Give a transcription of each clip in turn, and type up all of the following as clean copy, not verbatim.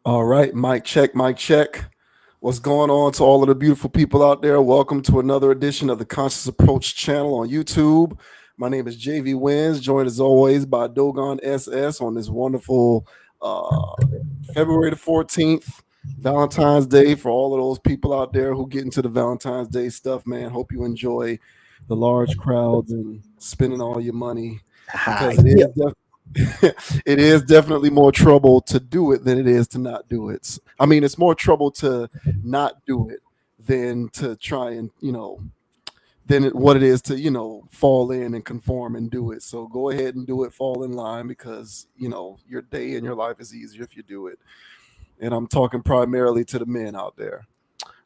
All right, mic check, mic check. What's going on to all of the beautiful people out there? Welcome to another edition of the Conscious Approach channel on YouTube. My name is JV Wins, joined as always by Dogon SS on this wonderful uh, February the 14th, Valentine's Day. For all of those people out there who get into the Valentine's Day stuff, man, hope you enjoy the large crowds and spending all your money Hi. because it Yeah. is it is definitely more trouble to do it than it is to not do it. I mean, it's more trouble to not do it than to try and what it is to fall in and conform and do it. So go ahead and do it, fall in line, because your day and your life is easier if you do it. And I'm talking primarily to the men out there.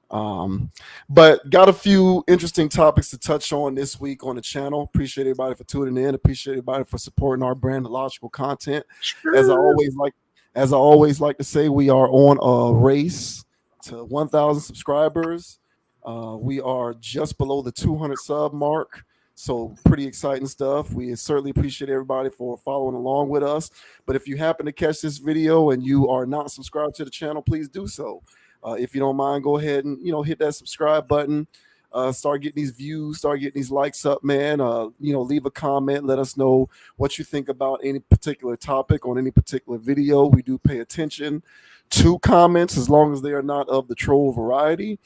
Um, but got a few interesting topics to touch on this week on the channel. Appreciate everybody for tuning in. Appreciate everybody for supporting our brand of logical content. As I Sure. always like, as I always like to say, we are on a race to 1,000 subscribers. We are just below the 200 sub mark. So pretty exciting stuff. We certainly appreciate everybody for following along with us. But if you happen to catch this video and you are not subscribed to the channel, please do so. If you don't mind, go ahead and hit that subscribe button. Start getting these views, start getting these likes up, man. Leave a comment, let us know what you think about any particular topic on any particular video. We do pay attention to comments as long as they are not of the troll variety.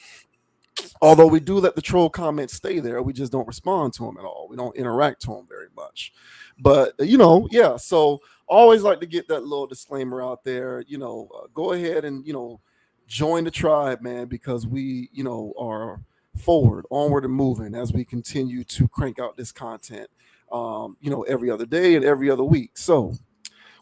Although we do let the troll comments stay there, we just don't respond to them at all. We don't interact to them very much. But yeah. So always like to get that little disclaimer out there. Go ahead and join the tribe, man, because we are forward, onward, and moving as we continue to crank out this content. Every other day and every other week. So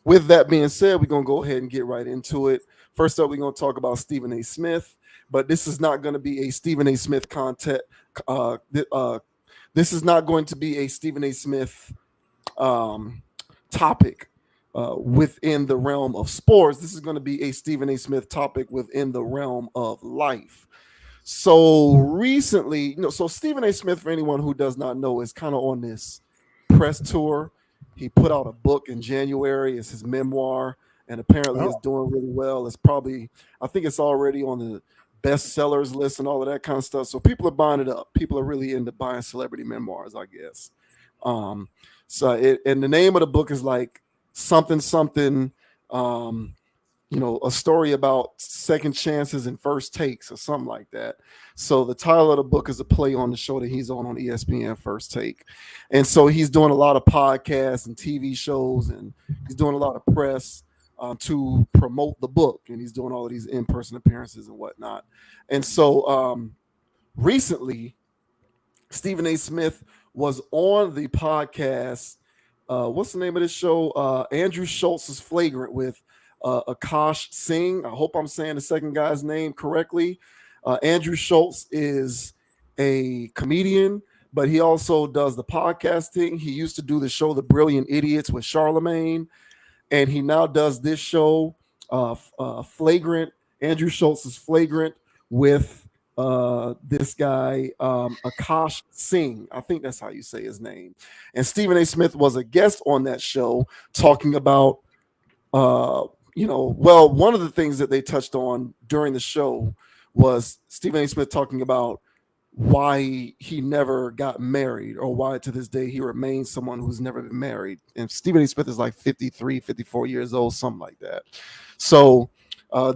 with that being said, we're gonna go ahead and get right into it. First up, we're gonna talk about Stephen A. Smith, but this is not going to be a Stephen A. Smith content. Uh, this is not going to be a Stephen A. Smith um, topic within the realm of sports. This is going to be a Stephen A. Smith topic within the realm of life. So recently, so Stephen A. Smith, for anyone who does not know, is kind of on this press tour. He put out a book in January. It's his memoir, and apparently it's Oh, doing really well. It's probably, I think it's already on the bestsellers list and all of that kind of stuff. So people are buying it up. People are really into buying celebrity memoirs, I guess. Um, and the name of the book is like something something. Um, a story about second chances and first takes or something like that. So the title of the book is a play on the show that he's on ESPN, First Take. And so he's doing a lot of podcasts and TV shows, and he's doing a lot of press to promote the book. And he's doing all of these in-person appearances and whatnot. And so recently, Stephen A. Smith was on the podcast. What's the name of this show? Andrew Schultz is Flagrant with Akash Singh. I hope I'm saying the second guy's name correctly. Andrew Schultz is a comedian, but he also does the podcasting. He used to do the show The Brilliant Idiots with Charlemagne, and he now does this show, Flagrant. Andrew Schultz is Flagrant with this guy, Akash Singh. I think that's how you say his name. And Stephen A. Smith was a guest on that show talking about one of the things that they touched on during the show was Stephen A. Smith talking about why he never got married, or why to this day he remains someone who's never been married. And Stephen A. Smith is like 53, 54 years old, something like that. So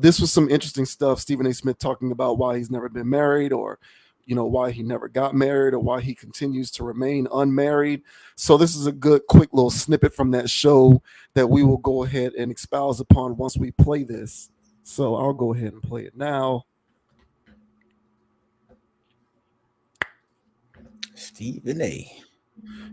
this was some interesting stuff. Stephen A. Smith talking about why he's never been married, or why he never got married, or why he continues to remain unmarried. So this is a good quick little snippet from that show that we will go ahead and expound upon once we play this. So I'll go ahead and play it now. Stephen A.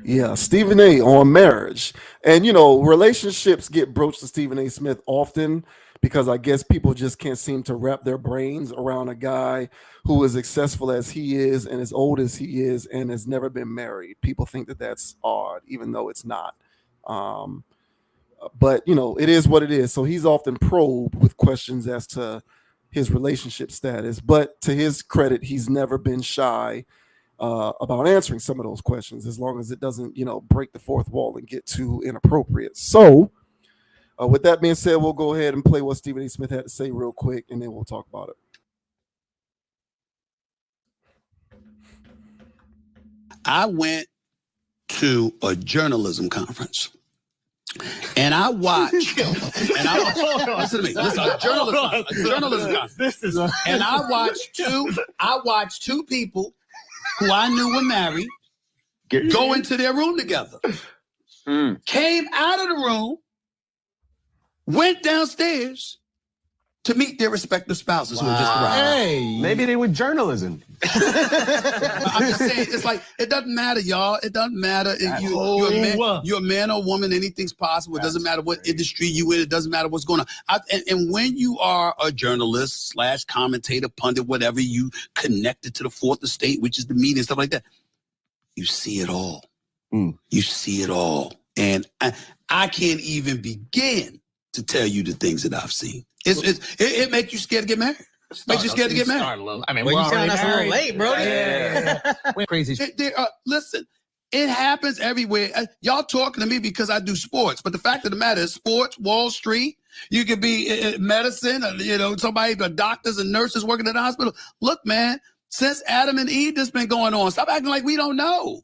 Yeah, Stephen A. on marriage. And relationships get broached to Stephen A. Smith often because I guess people just can't seem to wrap their brains around a guy who is successful as he is and as old as he is and has never been married. People think that that's odd, even though it's not. Um, but it is what it is. So he's often probed with questions as to his relationship status. But to his credit, he's never been shy about answering some of those questions, as long as it doesn't, break the fourth wall and get too inappropriate. So With that being said, we'll go ahead and play what Stephen A. Smith had to say real quick, and then we'll talk about it. I went to a journalism conference. And I watched, listen to me, listen, a journalism conference. And I watched two people who I knew were married go into their room together. Came out of the room, went downstairs to meet their respective spouses who had just arrived. Hey, maybe they were journalism. I'm just saying, it's like, it doesn't matter, y'all. It doesn't matter if you're a man or a woman, anything's possible. It doesn't matter what industry you in. It doesn't matter what's going on. And when you are a journalist / commentator, pundit, whatever, you connected to the fourth estate, which is the media and stuff like that, you see it all. You see it all. And I can't even begin to tell you the things that I've seen. It makes you scared to get married. Makes you scared to get married. I mean, we're already married. A little late, bro. Yeah. We're crazy. Listen, it happens everywhere. Y'all talking to me because I do sports, but the fact of the matter is, sports, Wall Street. You could be in medicine, somebody, the doctors and nurses working at the hospital. Look, man, since Adam and Eve, this been going on. Stop acting like we don't know.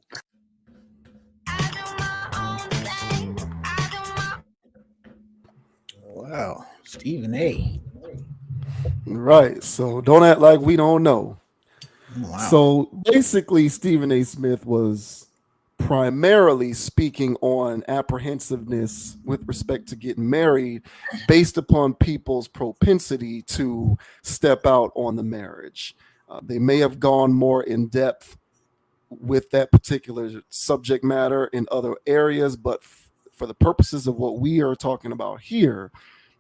Wow, Stephen A. Right. So don't act like we don't know. Wow. So basically, Stephen A. Smith was primarily speaking on apprehensiveness with respect to getting married based upon people's propensity to step out on the marriage. They may have gone more in depth with that particular subject matter in other areas, but for the purposes of what we are talking about here,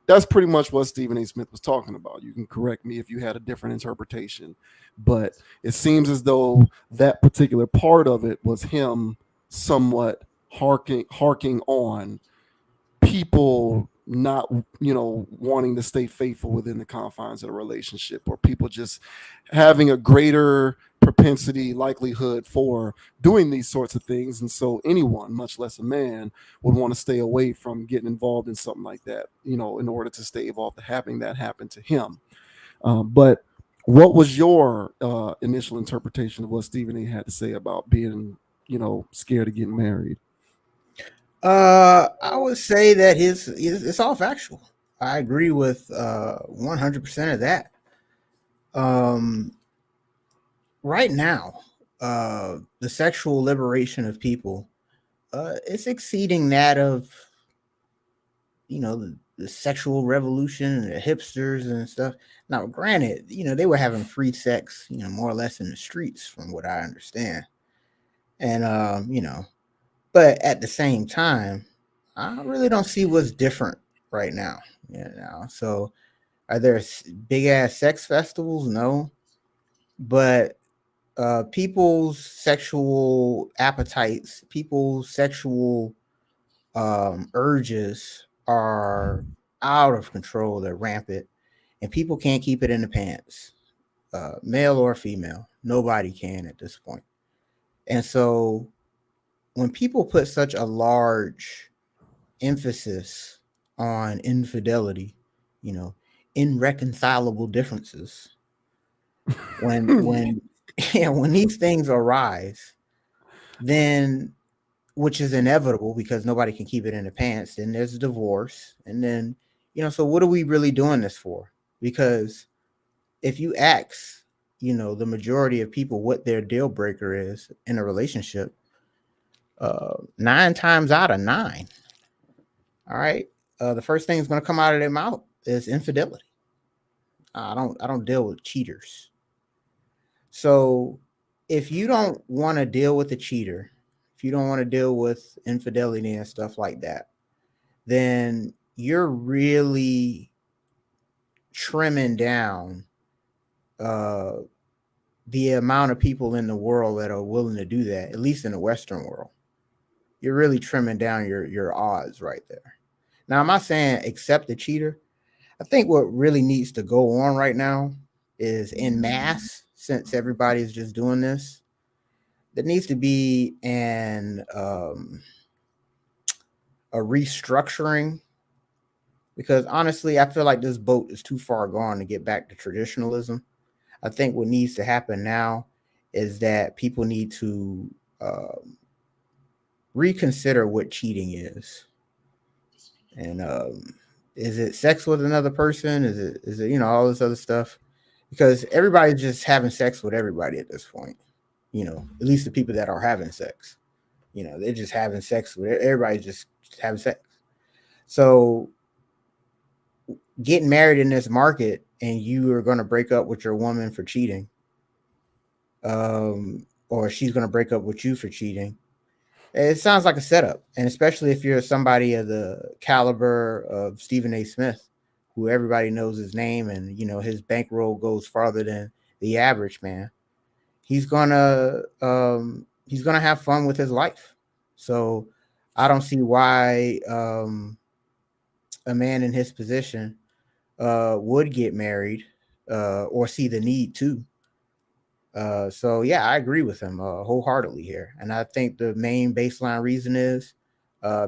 that's pretty much what Stephen A. Smith was talking about. You can correct me if you had a different interpretation, but it seems as though that particular part of it was him somewhat harking on people not, wanting to stay faithful within the confines of a relationship, or people just having a greater propensity, likelihood for doing these sorts of things. And so anyone, much less a man, would want to stay away from getting involved in something like that, in order to stave off having that happen to him. But what was your initial interpretation of what Stephen A. had to say about being, scared of getting married? I would say that it's all factual. I agree with 100% of that. Right now, the sexual liberation of people, it's exceeding that of, the sexual revolution and the hipsters and stuff. Now, granted, they were having free sex, more or less in the streets, from what I understand. And, but at the same time, I really don't see what's different right now. So are there big ass sex festivals? No. But people's sexual appetites, people's sexual urges are out of control. They're rampant, and people can't keep it in the pants, male or female. Nobody can at this point. And so when people put such a large emphasis on infidelity, irreconcilable differences, when these things arise, then, which is inevitable because nobody can keep it in the pants, then there's divorce. And then, so what are we really doing this for? Because if you ask, the majority of people what their deal breaker is in a relationship, 9 times out of 9, all right, the first thing that's going to come out of their mouth is infidelity. I don't deal with cheaters. So if you don't want to deal with a cheater, if you don't want to deal with infidelity and stuff like that, then you're really trimming down the amount of people in the world that are willing to do that, at least in the Western world. You're really trimming down your odds right there. Now, I'm not saying accept the cheater. I think what really needs to go on right now is, en masse, since everybody's just doing this, there needs to be a restructuring because honestly, I feel like this boat is too far gone to get back to traditionalism. I think what needs to happen now is that people need to reconsider what cheating is. And is it sex with another person? Is it all this other stuff? Because everybody's just having sex with everybody at this point. At least the people that are having sex. They're just having sex with everybody. Just having sex. So getting married in this market, and you are going to break up with your woman for cheating, or she's going to break up with you for cheating. It sounds like a setup, and especially if you're somebody of the caliber of Stephen A. Smith, who everybody knows his name, and his bankroll goes farther than the average man. He's gonna have fun with his life. So I don't see why a man in his position would get married or see the need to. So yeah, I agree with him wholeheartedly here, and I think the main baseline reason is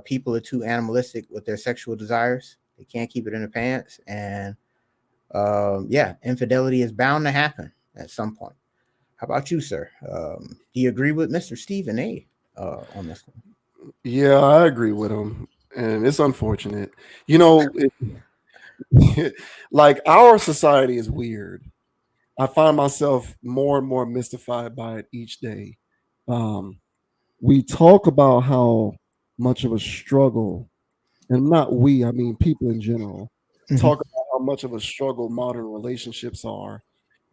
people are too animalistic with their sexual desires. They can't keep it in their pants, and yeah, infidelity is bound to happen at some point. How about you, sir? Do you agree with Mr. Stephen A. On this one? Yeah, I agree with him, and it's unfortunate. Like our society is weird. I find myself more and more mystified by it each day. Um, we talk about how much of a struggle, and not we, I mean people in general, talk about how much of a struggle modern relationships are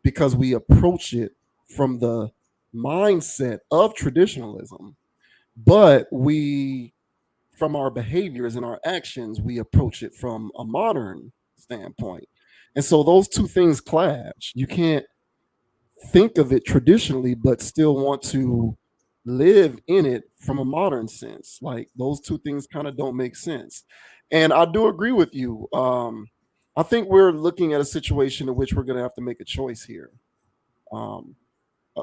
because we approach it from the mindset of traditionalism, but from our behaviors and our actions, we approach it from a modern standpoint. And so those two things clash. You can't think of it traditionally, but still want to live in it from a modern sense. Like those two things kind of don't make sense. And I do agree with you. I think we're looking at a situation in which we're going to have to make a choice here. Um,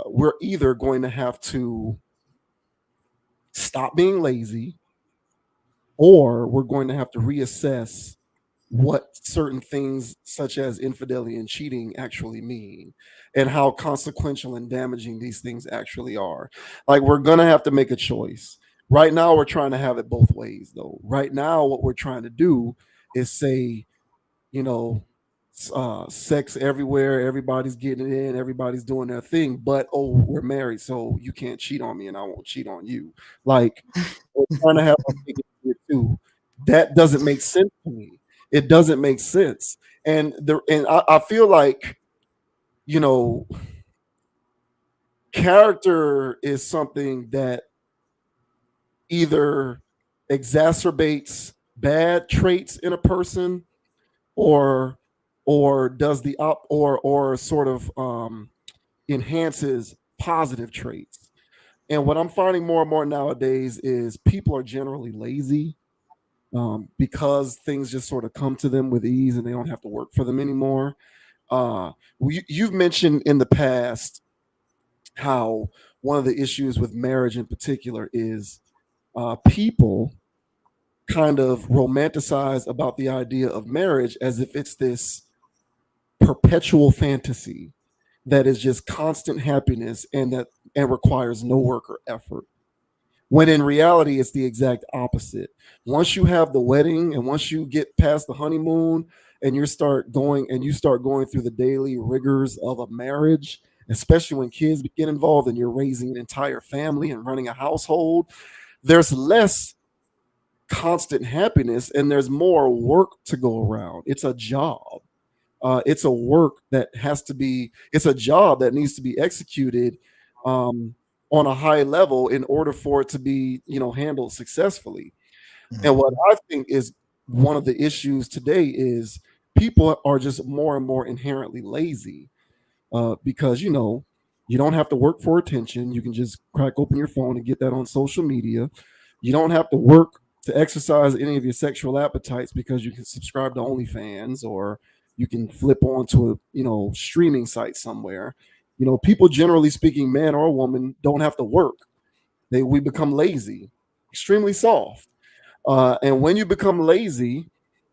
we're either going to have to stop being lazy, or we're going to have to reassess what certain things such as infidelity and cheating actually mean and how consequential and damaging these things actually are. Like we're going to have to make a choice. Right now we're trying to have it both ways though. Right now what we're trying to do is say, you know, sex everywhere, everybody's getting it in, everybody's doing their thing, but oh, we're married, so you can't cheat on me and I won't cheat on you. Like we're trying to have a big too. That doesn't make sense to me. It doesn't make sense. And I feel like, you know, character is something that either exacerbates bad traits in a person or does the up or sort of enhances positive traits. And what I'm finding more and more nowadays is people are generally lazy because things just sort of come to them with ease and they don't have to work for them anymore. You've mentioned in the past how one of the issues with marriage in particular is people kind of romanticize about the idea of marriage as if it's this perpetual fantasy that is just constant happiness and requires no work or effort, when in reality it's the exact opposite. Once you have the wedding and once you get past the honeymoon and you start going through the daily rigors of a marriage, especially when kids get involved and you're raising an entire family and running a household, there's less constant happiness and there's more work to go around. It's a job. It's a work that it's a job that needs to be executed on a high level in order for it to be, handled successfully. And what I think is one of the issues today is people are just more and more inherently lazy because, you don't have to work for attention. You can just crack open your phone and get that on social media. You don't have to work to exercise any of your sexual appetites because you can subscribe to OnlyFans or you can flip onto a streaming site somewhere. People generally speaking, man or woman, don't have to work. We become lazy, extremely soft. And when you become lazy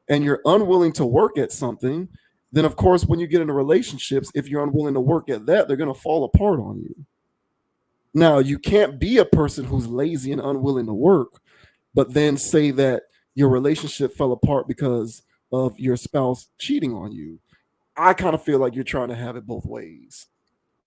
and you're unwilling to work at something, then of course, when you get into relationships, if you're unwilling to work at that, they're going to fall apart on you. Now, you can't be a person who's lazy and unwilling to work, but then say that your relationship fell apart because of your spouse cheating on you. I kind of feel like you're trying to have it both ways.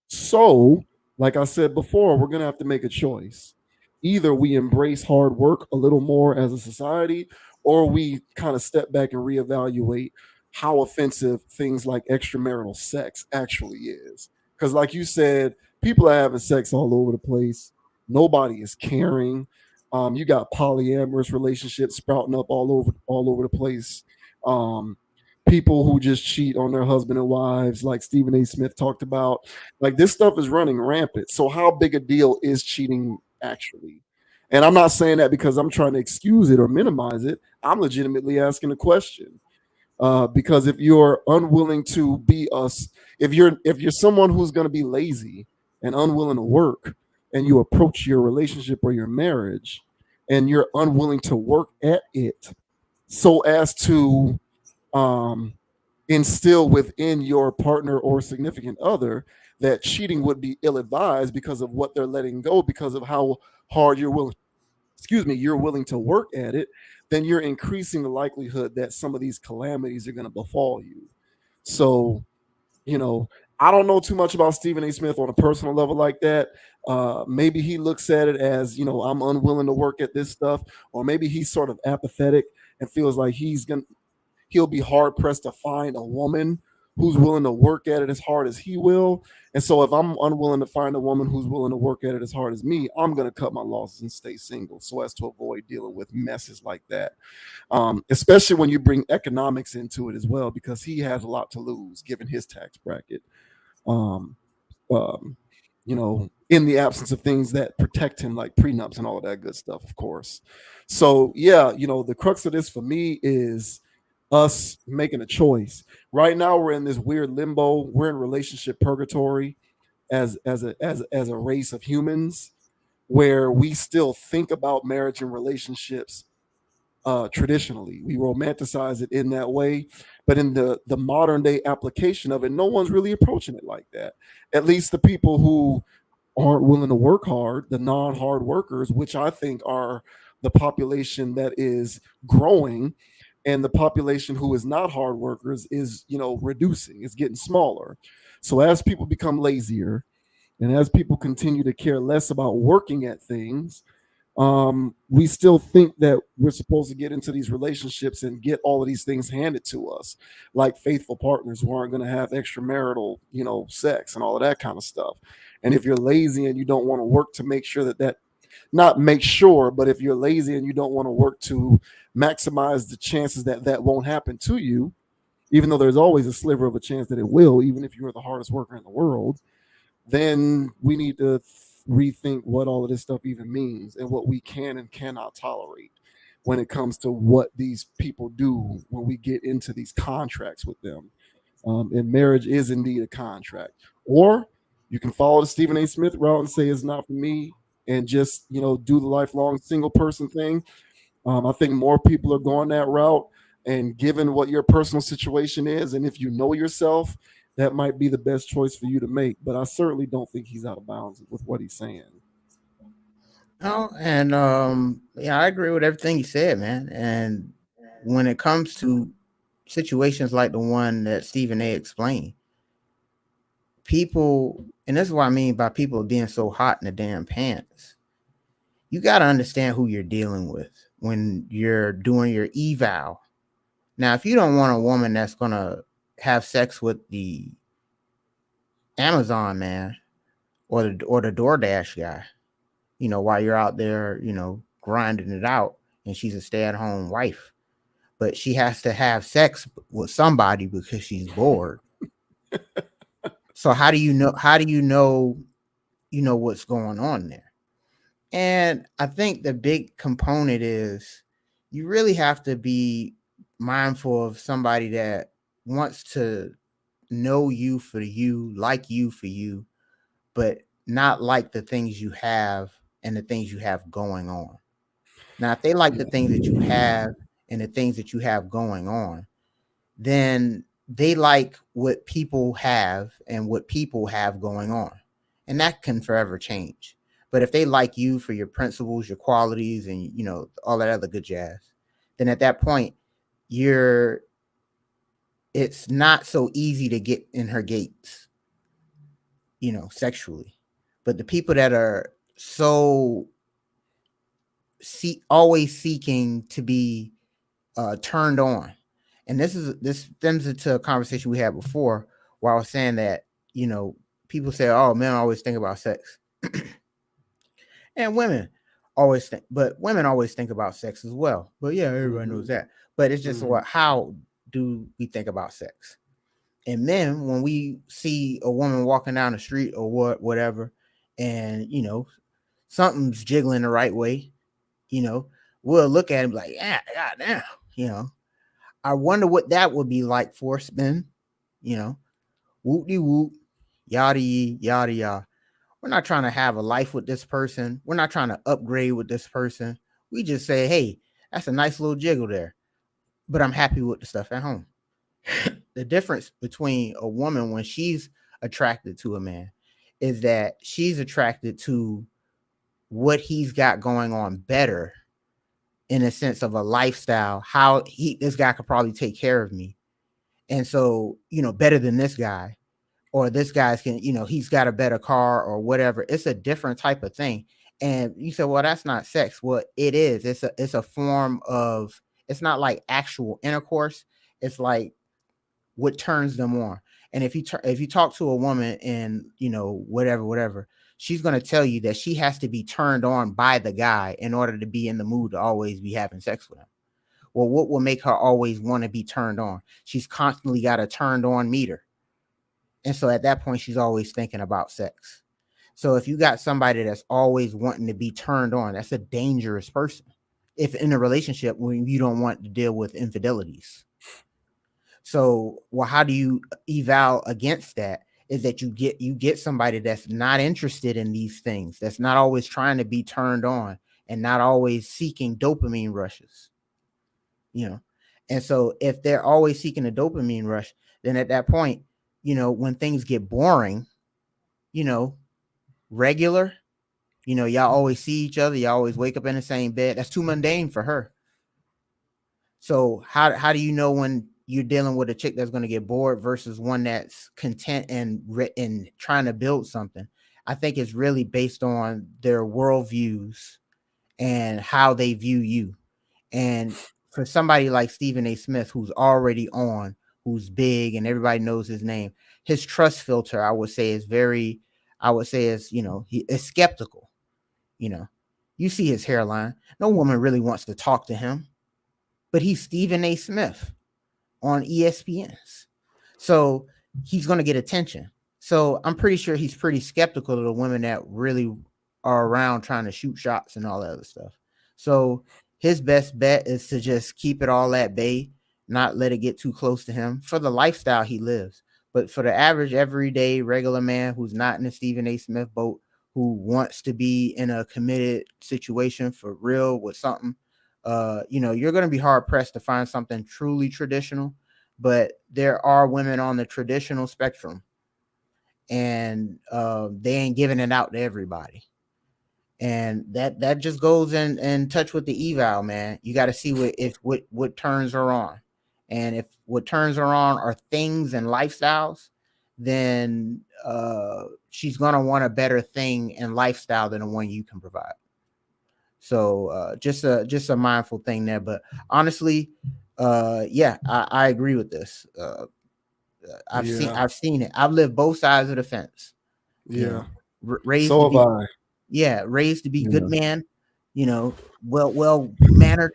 So, like I said before, we're going to have to make a choice. Either we embrace hard work a little more as a society, or we kind of step back and reevaluate how offensive things like extramarital sex actually is. Because, like you said, people are having sex all over the place. Nobody is caring. You got polyamorous relationships sprouting up all over the place. Um, People who just cheat on their husband and wives, like Stephen A. Smith talked about. Like, this stuff is running rampant. So how big a deal is cheating actually? And I'm not saying that because I'm trying to excuse it or minimize it. I'm legitimately asking a question. Because if you're unwilling to be us, if you're someone who's going to be lazy and unwilling to work, and you approach your relationship or your marriage, and you're unwilling to work at it, so as to um, instill within your partner or significant other that cheating would be ill-advised because of what they're letting go, because of how hard you're willing to work at it, then you're increasing the likelihood that some of these calamities are going to befall you. So, you know, I don't know too much about Stephen A. Smith on a personal level like that. Maybe he looks at it as, I'm unwilling to work at this stuff, or maybe he's sort of apathetic and feels like he'll be hard pressed to find a woman who's willing to work at it as hard as he will. And so if I'm unwilling to find a woman who's willing to work at it as hard as me, I'm going to cut my losses and stay single so as to avoid dealing with messes like that. Especially when you bring economics into it as well, because he has a lot to lose given his tax bracket. Um, um, in the absence of things that protect him, like prenups and all of that good stuff, of course. So, yeah, the crux of this for me is us making a choice. Right now, we're in this weird limbo. We're in relationship purgatory as a race of humans, where we still think about marriage and relationships traditionally. We romanticize it in that way, but in the modern day application of it, no one's really approaching it like that. At least the people who aren't willing to work hard, the non-hard workers, which I think are the population that is growing, and the population who is not hard workers is, reducing. It's getting smaller. So as people become lazier, and as people continue to care less about working at things, we still think that we're supposed to get into these relationships and get all of these things handed to us, like faithful partners who aren't going to have extramarital, sex and all of that kind of stuff. And if you're lazy and you don't want to work to make sure that not make sure, but if you're lazy and you don't want to work to maximize the chances that that won't happen to you, even though there's always a sliver of a chance that it will, even if you're the hardest worker in the world, then we need to rethink what all of this stuff even means and what we can and cannot tolerate when it comes to what these people do when we get into these contracts with them. And marriage is indeed a contract. Or you can follow the Stephen A. Smith route and say it's not for me and just, do the lifelong single person thing. I think more people are going that route. And given what your personal situation is, and if you know yourself, that might be the best choice for you to make. But I certainly don't think he's out of bounds with what he's saying. Oh, and yeah, I agree with everything you said, man. And when it comes to situations like the one that Stephen A. explained, people, and this is what I mean by people being so hot in the damn pants. You got to understand who you're dealing with when you're doing your eval. Now, if you don't want a woman that's going to have sex with the Amazon man or the DoorDash guy, while you're out there, grinding it out, and she's a stay-at-home wife, but she has to have sex with somebody because she's bored. So how do you know what's going on there? And I think the big component is you really have to be mindful of somebody that wants to know you for you, like you for you, but not like the things you have and the things you have going on. Now, if they like the things that you have and the things that you have going on, then they like what people have and what people have going on. And that can forever change. But if they like you for your principles, your qualities, and all that other good jazz, then at that point, it's not so easy to get in her gates, sexually. But the people that are so always seeking to be turned on, and this stems into a conversation we had before, where I was saying that people say, "Oh, men always think about sex," and women always think about sex as well. But yeah, everybody knows that. But it's just how do we think about sex? And men, when we see a woman walking down the street or whatever, and something's jiggling the right way, we'll look at him like, yeah, goddamn, I wonder what that would be like for a spin, whoop de whoop, yada yada yada. We're not trying to have a life with this person. We're not trying to upgrade with this person. We just say, hey, that's a nice little jiggle there, but I'm happy with the stuff at home. The difference between a woman when she's attracted to a man is that she's attracted to what he's got going on better, in a sense of a lifestyle, how this guy could probably take care of me. And so, better than this guy, or this guy's he's got a better car or whatever. It's a different type of thing. And you say, well, that's not sex. Well, it is. It's a form of, it's not like actual intercourse. It's like what turns them on. And if you talk to a woman and whatever, she's going to tell you that she has to be turned on by the guy in order to be in the mood to always be having sex with him. Well, what will make her always want to be turned on? She's constantly got a turned on meter. And so at that point, she's always thinking about sex. So if you got somebody that's always wanting to be turned on, that's a dangerous person. If in a relationship when you don't want to deal with infidelities. So, well, how do you eval against that? Is that you get somebody that's not interested in these things, that's not always trying to be turned on and not always seeking dopamine rushes. And so if they're always seeking a dopamine rush, then at that point, when things get boring, regular, y'all always see each other, y'all always wake up in the same bed. That's too mundane for her. So how do you know when you're dealing with a chick that's going to get bored versus one that's content and trying to build something? I think it's really based on their worldviews and how they view you. And for somebody like Stephen A. Smith, who's already on, who's big and everybody knows his name, his trust filter, I would say is he is skeptical. You see his hairline. No woman really wants to talk to him, but he's Stephen A. Smith on ESPN's. So he's going to get attention. So I'm pretty sure he's pretty skeptical of the women that really are around trying to shoot shots and all that other stuff. So his best bet is to just keep it all at bay, not let it get too close to him for the lifestyle he lives. But for the average, everyday, regular man who's not in the Stephen A. Smith boat, who wants to be in a committed situation for real with something, you're going to be hard pressed to find something truly traditional. But there are women on the traditional spectrum, and they ain't giving it out to everybody. And that just goes in touch with the eval, man. You got to see what turns her on. And if what turns her on are things and lifestyles, then she's going to want a better thing and lifestyle than the one you can provide. So just a mindful thing there. But honestly, I agree with this. I've seen it. I've lived both sides of the fence. Yeah. Raised so have I. Yeah, raised to be good man, well mannered.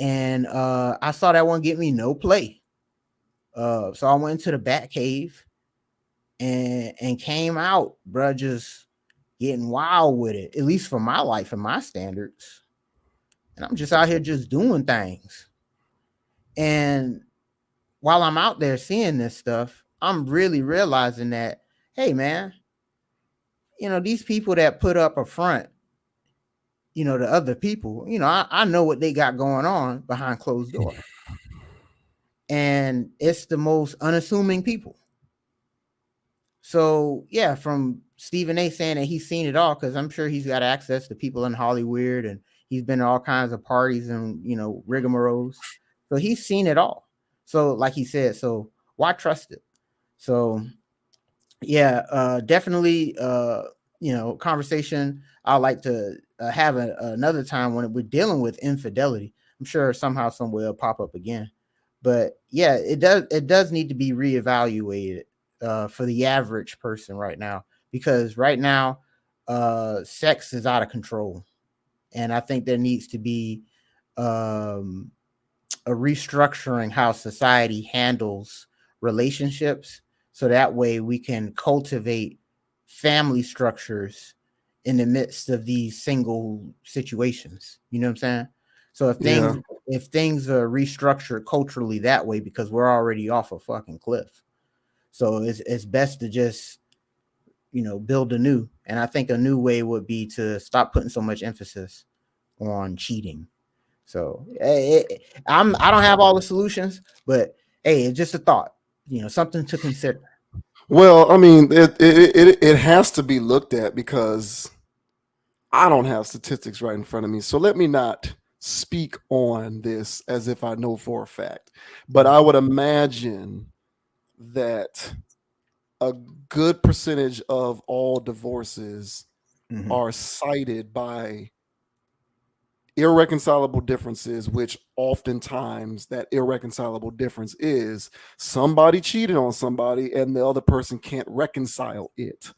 And I saw that one get me no play. So I went into the bat cave and came out, bro, just getting wild with it, at least for my life and my standards. And I'm just out here just doing things. And while I'm out there seeing this stuff, I'm really realizing that, hey, man, these people that put up a front the other people, I know what they got going on behind closed doors. And it's the most unassuming people. So yeah, from Stephen A saying that he's seen it all, because I'm sure he's got access to people in Hollywood and he's been to all kinds of parties and rigmaroles. So he's seen it all. So like he said, so why trust it? So yeah, definitely conversation I like to have another time when we're dealing with infidelity. I'm sure somehow, some way it'll pop up again. But yeah, it does need to be reevaluated for the average person right now, because right now sex is out of control, and I think there needs to be um, a restructuring how society handles relationships, so that way we can cultivate family structures in the midst of these single situations. You know what I'm saying? So if Yeah. things are restructured culturally that way, because we're already off a fucking cliff. So it's best to just build anew. And I think a new way would be to stop putting so much emphasis on cheating. So I don't have all the solutions, but hey, it's just a thought, something to consider. Well, I mean, it has to be looked at because I don't have statistics right in front of me. So let me not speak on this as if I know for a fact. But I would imagine that a good percentage of all divorces Mm-hmm. are cited by irreconcilable differences, which oftentimes that irreconcilable difference is somebody cheated on somebody and the other person can't reconcile it.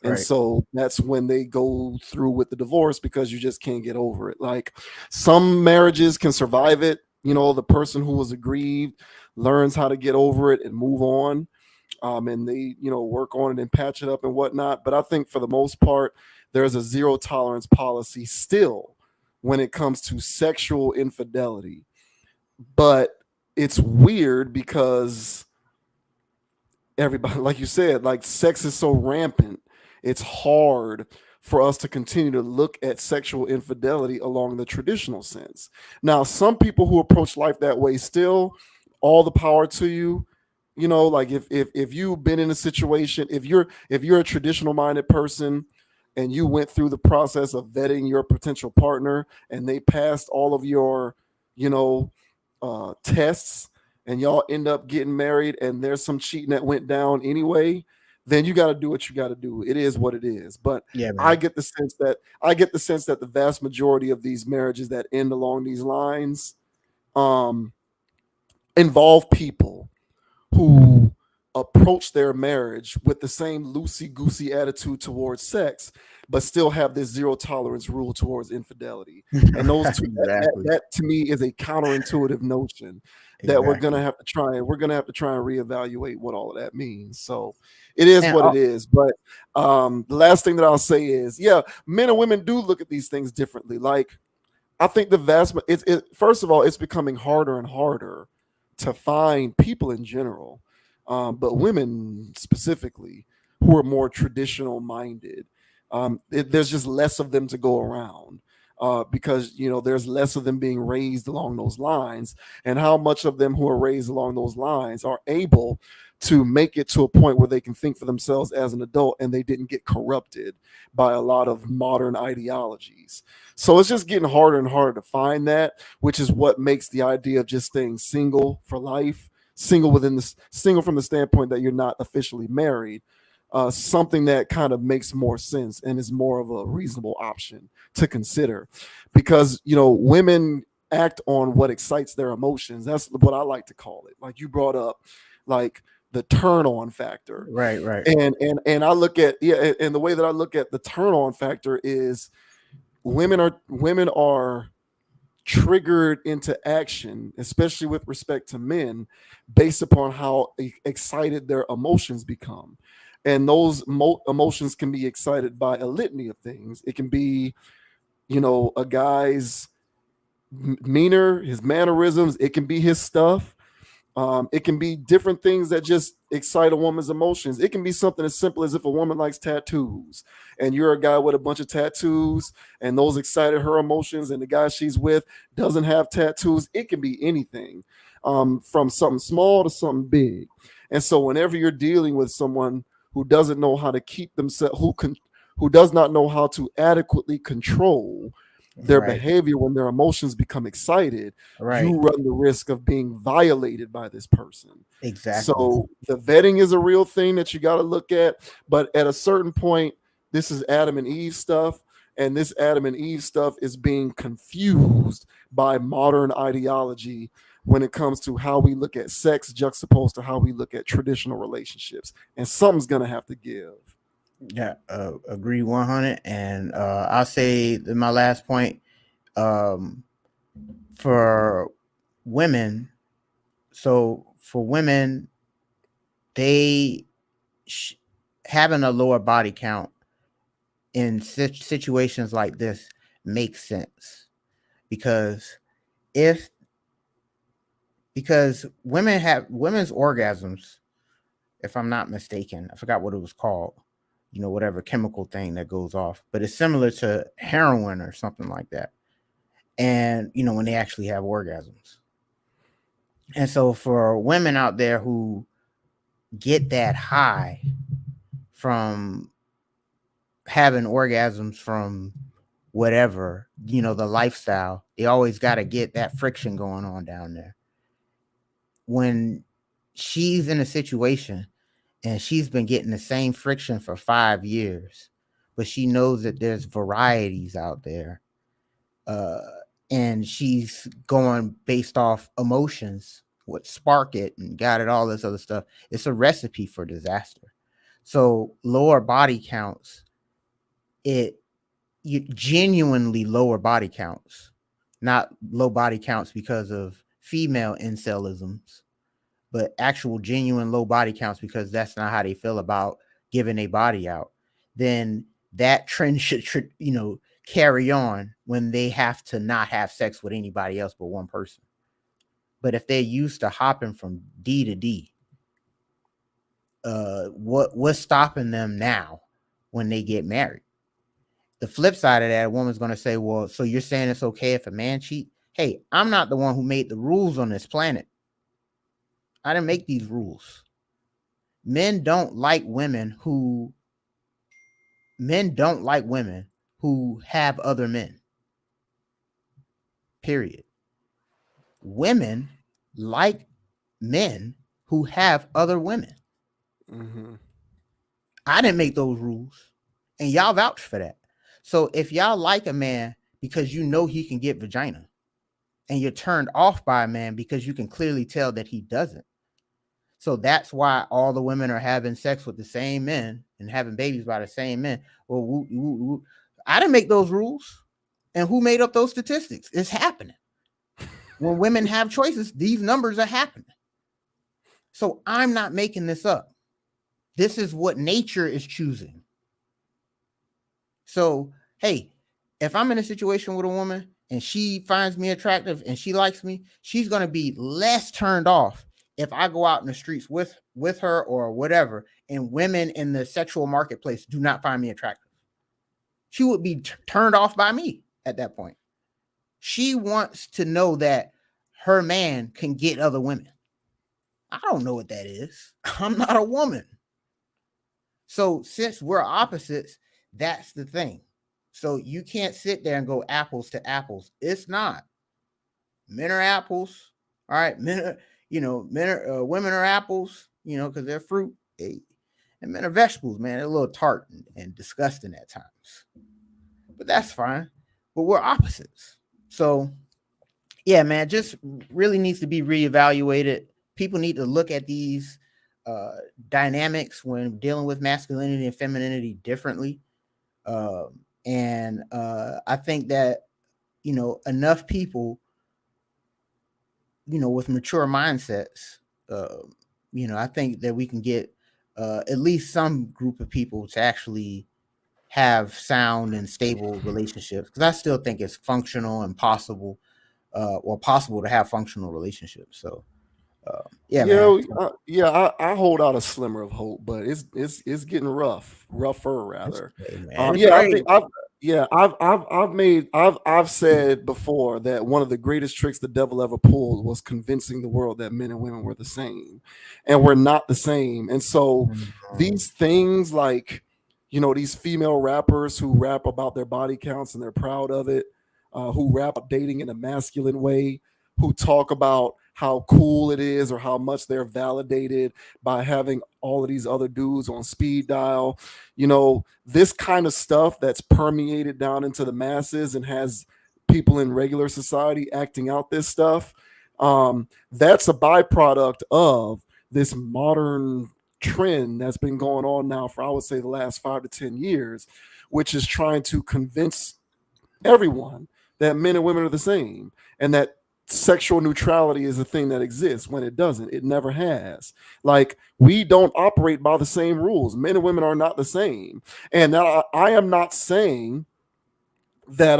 And Right. so that's when they go through with the divorce, because you just can't get over it. Like, some marriages can survive it. The person who was aggrieved learns how to get over it and move on. And they, work on it and patch it up and whatnot. But I think for the most part, there's a zero tolerance policy still when it comes to sexual infidelity. But it's weird because everybody, like you said, like, sex is so rampant, it's hard for us to continue to look at sexual infidelity along the traditional sense. Now, some people who approach life that way, still, all the power to you. Like, if you've been in a situation, if you're a traditional minded person and you went through the process of vetting your potential partner and they passed all of your, you know, tests, and y'all end up getting married and there's some cheating that went down anyway, then you got to do what you got to do. It is what it is. But Yeah, I man. get the sense that I get the sense that the vast majority of these marriages that end along these lines um, involve people who approach their marriage with the same loosey goosey attitude towards sex, but still have this zero tolerance rule towards infidelity. And those two, Exactly. that to me is a counterintuitive notion that we're Exactly. gonna have to try and reevaluate what all of that means. So it is And what it is. But the last thing that I'll say is, yeah, men and women do look at these things differently. Like, I think the first of all, it's becoming harder and harder to find people in general, but women specifically who are more traditional minded. There's just less of them to go around. Because there's less of them being raised along those lines, and how much of them who are raised along those lines are able to make it to a point where they can think for themselves as an adult and they didn't get corrupted by a lot of modern ideologies. So it's just getting harder and harder to find that, which is what makes the idea of just staying single for life, single from the standpoint that you're not officially married, something that kind of makes more sense and is more of a reasonable option to consider. Because women act on what excites their emotions. That's what I like to call it. Like you brought up, like, the turn on factor. right, right. And I look at, yeah, and the way that I look at the turn on factor is women are triggered into action, especially with respect to men, based upon how excited their emotions become. And those emotions can be excited by a litany of things. It can be, a guy's his mannerisms. It can be his stuff. It can be different things that just excite a woman's emotions. It can be something as simple as if a woman likes tattoos and you're a guy with a bunch of tattoos and those excited her emotions, and the guy she's with doesn't have tattoos. It can be anything, from something small to something big. And so whenever you're dealing with someone who doesn't know how to keep themselves, who does not know how to adequately control their behavior when their emotions become excited, you run the risk of being violated by this person. Exactly. So the vetting is a real thing that you got to look at. But at a certain point, this is Adam and Eve stuff. And this Adam and Eve stuff is being confused by modern ideology when it comes to how we look at sex juxtaposed to how we look at traditional relationships. And something's going to have to give. Yeah, agree 100. And I'll say that my last point, for women. So for women, they having a lower body count in situations like this makes sense, because women's orgasms, if I'm not mistaken, I forgot what it was called, whatever chemical thing that goes off, but it's similar to heroin or something like that. And, when they actually have orgasms. And so for women out there who get that high from having orgasms from whatever, the lifestyle, they always got to get that friction going on down there. When she's in a situation and she's been getting the same friction for 5 years, but she knows that there's varieties out there, and she's going based off emotions, what spark it and got it, all this other stuff. It's a recipe for disaster. So lower body counts, you genuinely lower body counts, not low body counts because of female incelisms, but actual genuine low body counts because that's not how they feel about giving a body out. Then that trend should carry on when they have to not have sex with anybody else but one person. But if they're used to hopping from D to D, what's stopping them now when they get married? The flip side of that, a woman's going to say, well, so you're saying it's okay if a man cheat? Hey, I'm not the one who made the rules on this planet. I didn't make these rules. Men don't like women who have other men. Period. Women like men who have other women. Mm-hmm. I didn't make those rules, and y'all vouch for that. So if y'all like a man because he can get vagina, and you're turned off by a man because you can clearly tell that he doesn't, so that's why all the women are having sex with the same men and having babies by the same men. Well, I didn't make those rules. And who made up those statistics? It's happening. When women have choices, these numbers are happening. So I'm not making this up. This is what nature is choosing. So, hey, if I'm in a situation with a woman and she finds me attractive and she likes me, she's going to be less turned off if I go out in the streets with her or whatever, and women in the sexual marketplace do not find me attractive. She would be turned off by me at that point. She wants to know that her man can get other women. I don't know what that is. I'm not a woman. So since we're opposites, that's the thing. So you can't sit there and go apples to apples. It's not. Men are apples. All right. Women are apples, because they're fruit. And men are vegetables, man. They're a little tart and disgusting at times. But that's fine. But we're opposites. So, yeah, man, just really needs to be reevaluated. People need to look at these dynamics when dealing with masculinity and femininity differently. And I think that, enough people, with mature mindsets, I think that we can get at least some group of people to actually have sound and stable relationships, because I still think it's functional and possible, or possible to have functional relationships. So Yeah, Yeah, man. I hold out a slimmer of hope, but it's getting rougher It's rather. okay, man. It's Yeah, I great. think I've said before that one of the greatest tricks the devil ever pulled was convincing the world that men and women were the same, and we're not the same. And so Mhm. these things like, these female rappers who rap about their body counts and they're proud of it, who rap about dating in a masculine way, who talk about how cool it is or how much they're validated by having all of these other dudes on speed dial. This kind of stuff that's permeated down into the masses and has people in regular society acting out this stuff. That's a byproduct of this modern trend that's been going on now for, I would say, the last 5 to 10 years, which is trying to convince everyone that men and women are the same and that sexual neutrality is a thing that exists when it doesn't. It never has. Like, we don't operate by the same rules. Men and women are not the same. And now I am not saying that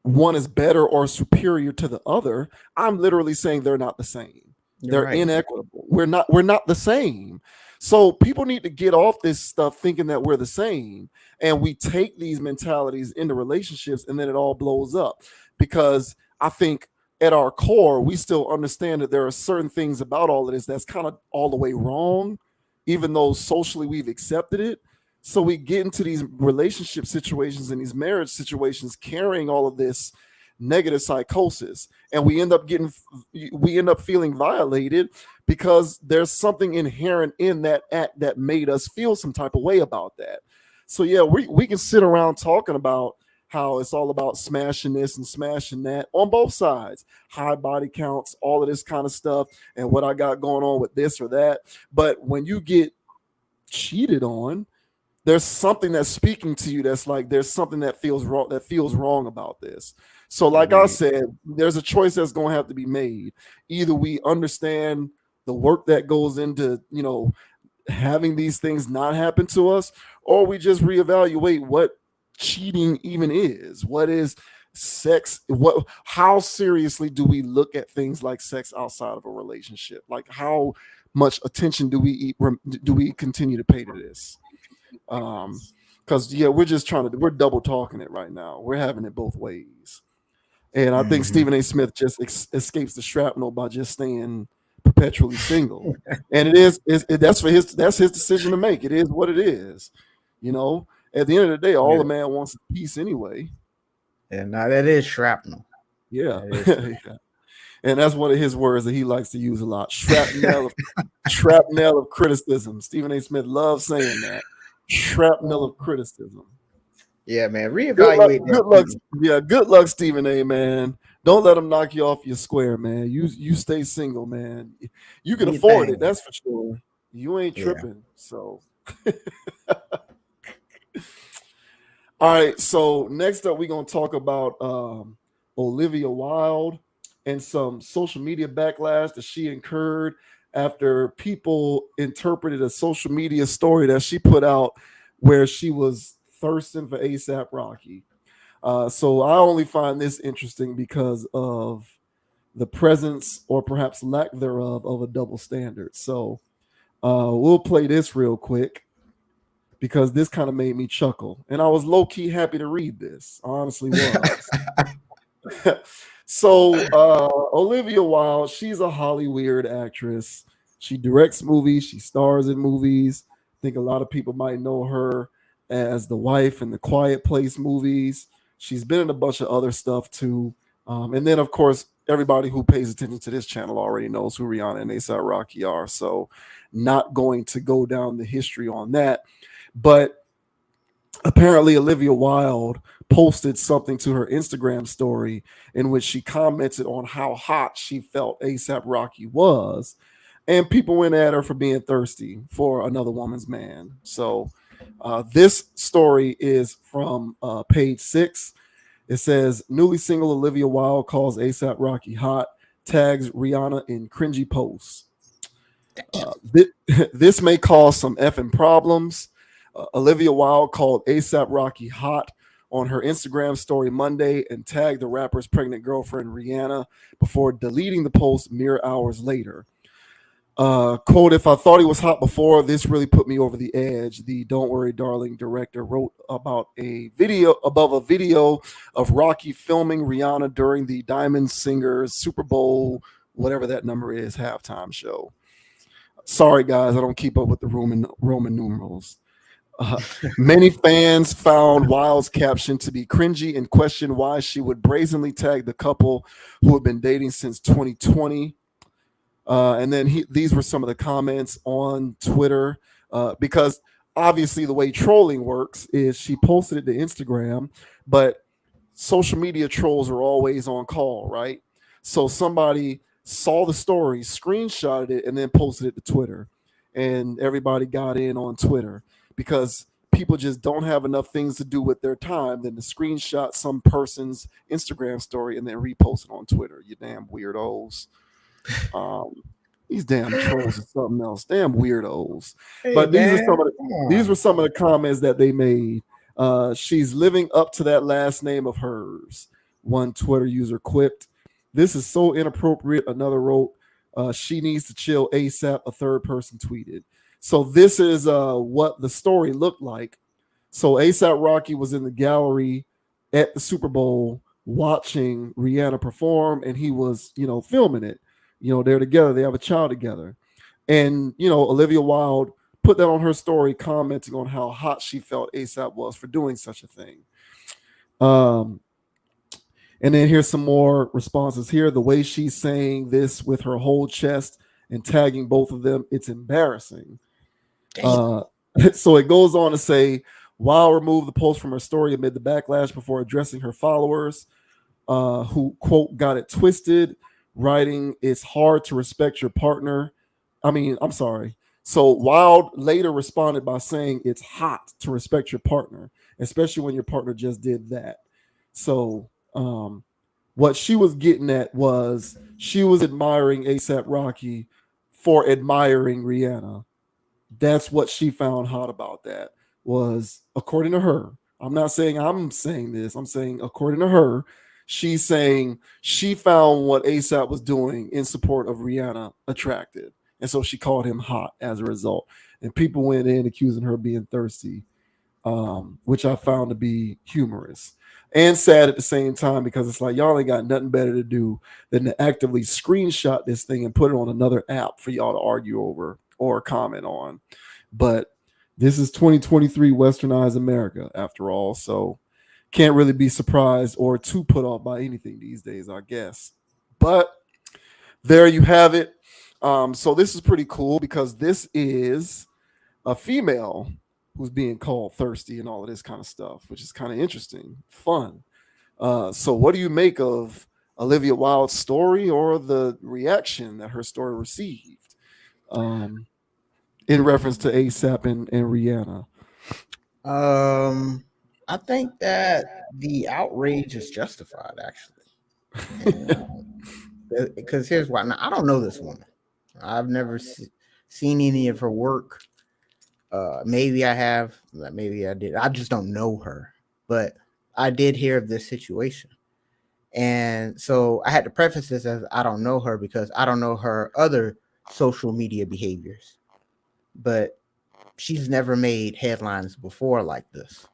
one is better or superior to the other. I'm literally saying they're not the same. You're They're right. inequitable. We're not the same. So people need to get off this stuff thinking that we're the same. And we take these mentalities into relationships and then it all blows up. Because I think at our core, we still understand that there are certain things about all of this that's kind of all the way wrong, even though socially we've accepted it. So we get into these relationship situations and these marriage situations carrying all of this negative psychosis, and we end up feeling violated because there's something inherent in that act that made us feel some type of way about that. So yeah, we can sit around talking about how it's all about smashing this and smashing that on both sides, high body counts, all of this kind of stuff, and what I got going on with this or that. But when you get cheated on, there's something that's speaking to you that's like there's something that feels wrong about this. So like I Right. said, there's a choice that's going to have to be made. Either we understand the work that goes into having these things not happen to us, or we just reevaluate what cheating even is. What is sex? How seriously do we look at things like sex outside of a relationship? Like, how much attention do we continue to pay to this? Because we're double talking it right now. We're having it both ways. And I think Mhm. Stephen A. Smith just escapes the shrapnel by just staying perpetually single. And that's his decision to make. It is what it is. At the end of the day, all Yeah. the man wants is peace anyway. And now that is shrapnel. Yeah. That is Yeah. And that's one of his words that he likes to use a lot. Shrapnel of criticism. Stephen A. Smith loves saying that. Shrapnel of criticism. Yeah, man. Good luck, Reevaluate that good luck. cheating. Yeah, good luck, Stephen A. Man. Don't let him knock you off your square, man. You stay single, man. You Do can your afford it, thing. that's for sure. You ain't Yeah. tripping. So all right. So next up, we're gonna talk about Olivia Wilde and some social media backlash that she incurred after people interpreted a social media story that she put out where she was thirsting for ASAP Rocky. So I only find this interesting because of the presence or perhaps lack thereof of a double standard. So we'll play this real quick because this kind of made me chuckle. And I was low key happy to read this. I honestly was. So Olivia Wilde, she's a Hollywood actress. She directs movies. She stars in movies. I think a lot of people might know her as the wife in the Quiet Place movies. She's been in a bunch of other stuff too. And then, of course, everybody who pays attention to this channel already knows who Rihanna and A$AP Rocky are. So, not going to go down the history on that. But apparently, Olivia Wilde posted something to her Instagram story in which she commented on how hot she felt A$AP Rocky was. And people went at her for being thirsty for another woman's man. So, this story is from page 6. It says, newly single Olivia Wilde calls A$AP Rocky hot, tags Rihanna in cringy posts. This may cause some effing problems. Olivia Wilde called A$AP Rocky hot on her Instagram story Monday and tagged the rapper's pregnant girlfriend Rihanna before deleting the post mere hours later. Quote, if I thought he was hot before, this really put me over the edge. The Don't Worry Darling director wrote about a video of Rocky filming Rihanna during the Diamond Singers Super Bowl, whatever that number is, halftime show. Sorry, guys, I don't keep up with the Roman numerals. Many fans found Wilde's caption to be cringy and questioned why she would brazenly tag the couple who have been dating since 2020. And then these were some of the comments on Twitter, because obviously the way trolling works is she posted it to Instagram, but social media trolls are always on call, right? So somebody saw the story, screenshotted it, and then posted it to Twitter. And everybody got in on Twitter because people just don't have enough things to do with their time than to screenshot some person's Instagram story and then repost it on Twitter. You damn weirdos. These damn trolls are something else. Damn weirdos. Hey, but these man, were some of the comments that they made. She's living up to that last name of hers. One Twitter user quipped, "This is so inappropriate." Another wrote, "She needs to chill ASAP." A third person tweeted. So this is what the story looked like. So ASAP Rocky was in the gallery at the Super Bowl watching Rihanna perform, and he was, filming it. They're together. They have a child together. And, Olivia Wilde put that on her story, commenting on how hot she felt ASAP was for doing such a thing. And then here's some more responses here. The way she's saying this with her whole chest and tagging both of them, it's embarrassing. So it goes on to say, Wilde removed the post from her story amid the backlash before addressing her followers, who, quote, got it twisted, writing, "It's hard to respect your partner." I'm sorry. So Wilde later responded by saying it's hot to respect your partner, especially when your partner just did that. So what she was getting at was she was admiring ASAP Rocky for admiring Rihanna. That's what she found hot about that, was according to her. I'm not saying I'm saying this. I'm saying according to her, she's saying she found what ASAP was doing in support of Rihanna attractive. And so she called him hot as a result. And people went in accusing her of being thirsty, which I found to be humorous and sad at the same time, because it's like y'all ain't got nothing better to do than to actively screenshot this thing and put it on another app for y'all to argue over or comment on. But this is 2023 westernized America after all, so can't really be surprised or too put off by anything these days, I guess. But there you have it. So this is pretty cool because this is a female who's being called thirsty and all of this kind of stuff, which is kind of interesting, fun. So what do you make of Olivia Wilde's story or the reaction that her story received in reference to ASAP and Rihanna? I think that the outrage is justified, actually. Because here's why. Now, I don't know this woman. I've never seen any of her work. Maybe I have, maybe I did. I just don't know her, but I did hear of this situation. And so I had to preface this as I don't know her because I don't know her other social media behaviors, but she's never made headlines before like this.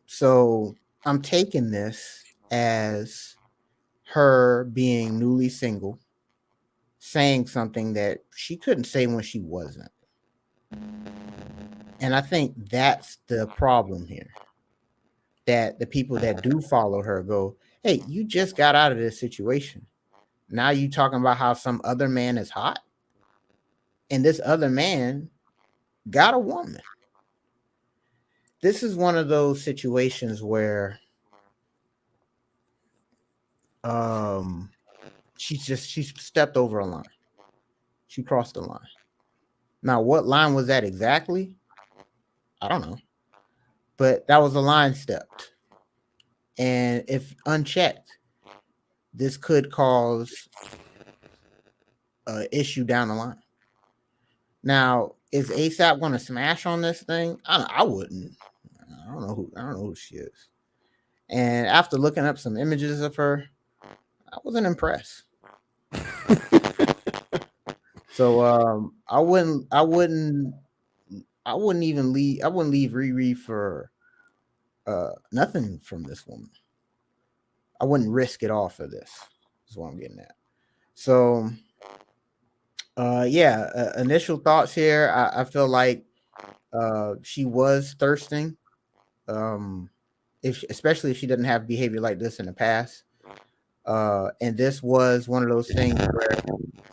So I'm taking this as her being newly single, saying something that she couldn't say when she wasn't. And I think that's the problem here. That the people that do follow her go, hey, you just got out of this situation. Now you talking about how some other man is hot? And this other man got a woman. This is one of those situations where she stepped over a line. She crossed the line. Now, what line was that exactly? I don't know. But that was a line stepped. And if unchecked, this could cause an issue down the line. Now, is ASAP going to smash on this thing? I wouldn't. I don't know who she is. And after looking up some images of her, I wasn't impressed. So I wouldn't leave Riri for nothing from this woman. I wouldn't risk it all for this. Is what I'm getting at. So initial thoughts here. I feel like she was thirsting. Especially if she doesn't have behavior like this in the past. And this was one of those things where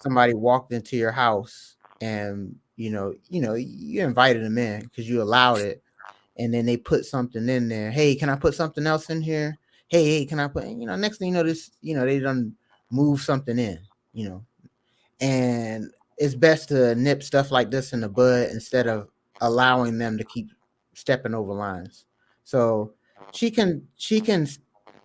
somebody walked into your house and you invited them in because you allowed it, and then they put something in there. Hey, can I put something else in here? Hey, can I put? Next thing you know, they done move something in. And it's best to nip stuff like this in the bud instead of allowing them to keep stepping over lines. So she can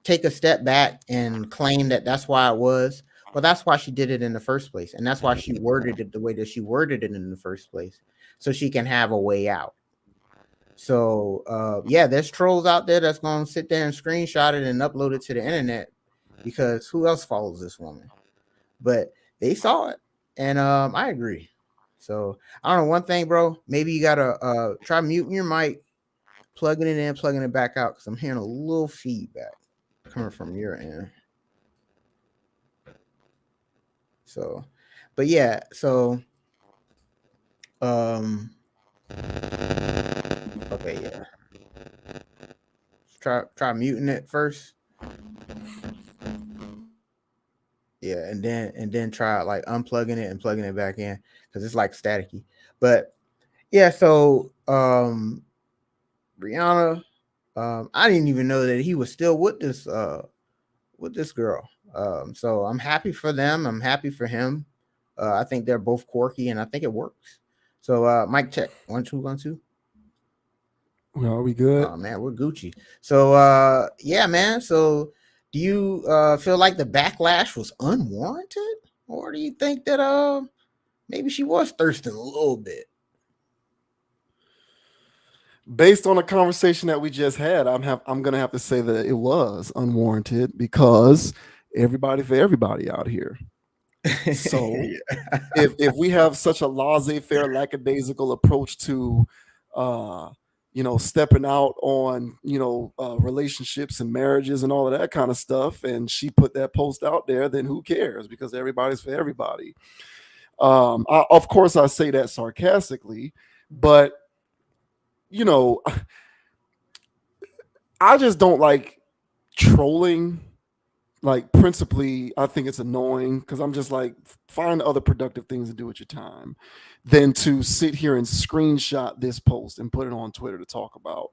take a step back and claim that that's why it was. Well, that's why she did it in the first place. And that's why she worded it the way that she worded it in the first place. So she can have a way out. So, there's trolls out there that's going to sit there and screenshot it and upload it to the internet because who else follows this woman? But they saw it. And I agree. So, I don't know. One thing, bro, maybe you got to try muting your mic, plugging it in, plugging it back out because I'm hearing a little feedback coming from your end. So, but yeah, so okay, yeah. Try muting it first. Yeah, and then try like unplugging it and plugging it back in because it's like staticky. But yeah, so Rihanna, I didn't even know that he was still with this girl. So I'm happy for them. I'm happy for him. I think they're both quirky, and I think it works. So mic check 1 2 1 2. Are we good? Oh man, we're Gucci. So yeah, man. So do you feel like the backlash was unwarranted, or do you think that maybe she was thirsting a little bit? Based on the conversation that we just had, I'm gonna have to say that it was unwarranted because everybody for everybody out here. So if we have such a laissez-faire, lackadaisical approach to stepping out on relationships and marriages and all of that kind of stuff, and she put that post out there, then who cares? Because everybody's for everybody. Of course, I say that sarcastically, but I just don't like trolling. Like, principally, I think it's annoying because I'm just like, find other productive things to do with your time than to sit here and screenshot this post and put it on Twitter to talk about.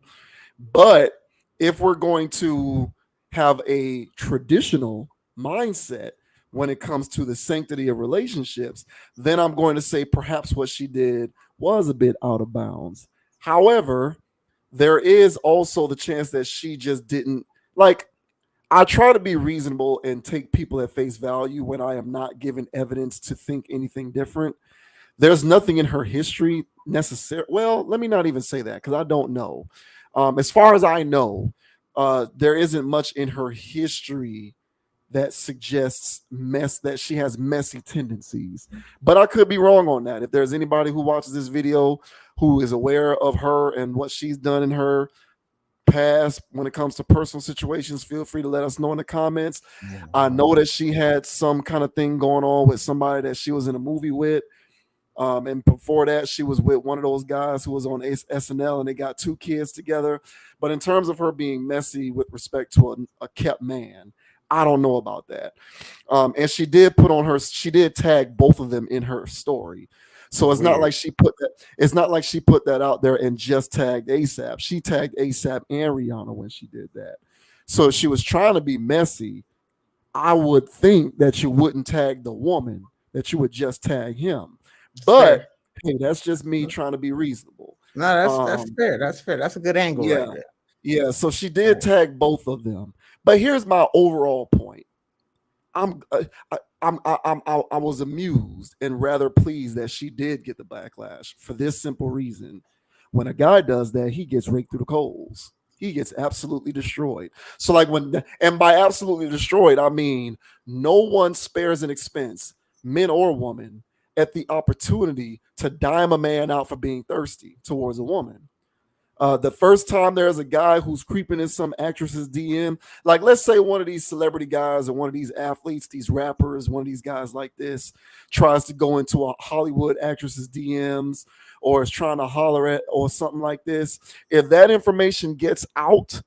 But if we're going to have a traditional mindset when it comes to the sanctity of relationships, then I'm going to say perhaps what she did was a bit out of bounds. However, there is also the chance that she just didn't like. I try to be reasonable and take people at face value when I am not given evidence to think anything different. There's nothing in her history necessary. Well, let me not even say that because I don't know. As far as I know, there isn't much in her history that suggests that she has messy tendencies. But I could be wrong on that. If there's anybody who watches this video who is aware of her and what she's done in her past when it comes to personal situations, feel free to let us know in the comments. I know that she had some kind of thing going on with somebody that she was in a movie with. And before that, she was with one of those guys who was on SNL, and they got 2 kids together. But in terms of her being messy with respect to a kept man, I don't know about that. And she did tag both of them in her story. So it's not like she put that out there and just tagged ASAP. She tagged ASAP and Rihanna when she did that. So if she was trying to be messy, I would think that you wouldn't tag the woman, that you would just tag him. But hey, that's just me trying to be reasonable. No, that's fair. That's fair. That's a good angle right there. Yeah, so she did tag both of them. But here's my overall point. I was amused and rather pleased that she did get the backlash for this simple reason. When a guy does that, he gets raked through the coals. he gets absolutely destroyed. So like and by absolutely destroyed, I mean no one spares an expense, men or woman, at the opportunity to dime a man out for being thirsty towards a woman. The first time there's a guy who's creeping in some actress's DM, like let's say one of these celebrity guys or one of these athletes, these rappers, one of these guys like this tries to go into a Hollywood actress's DMs or is trying to holler at or something like this. If that information gets out,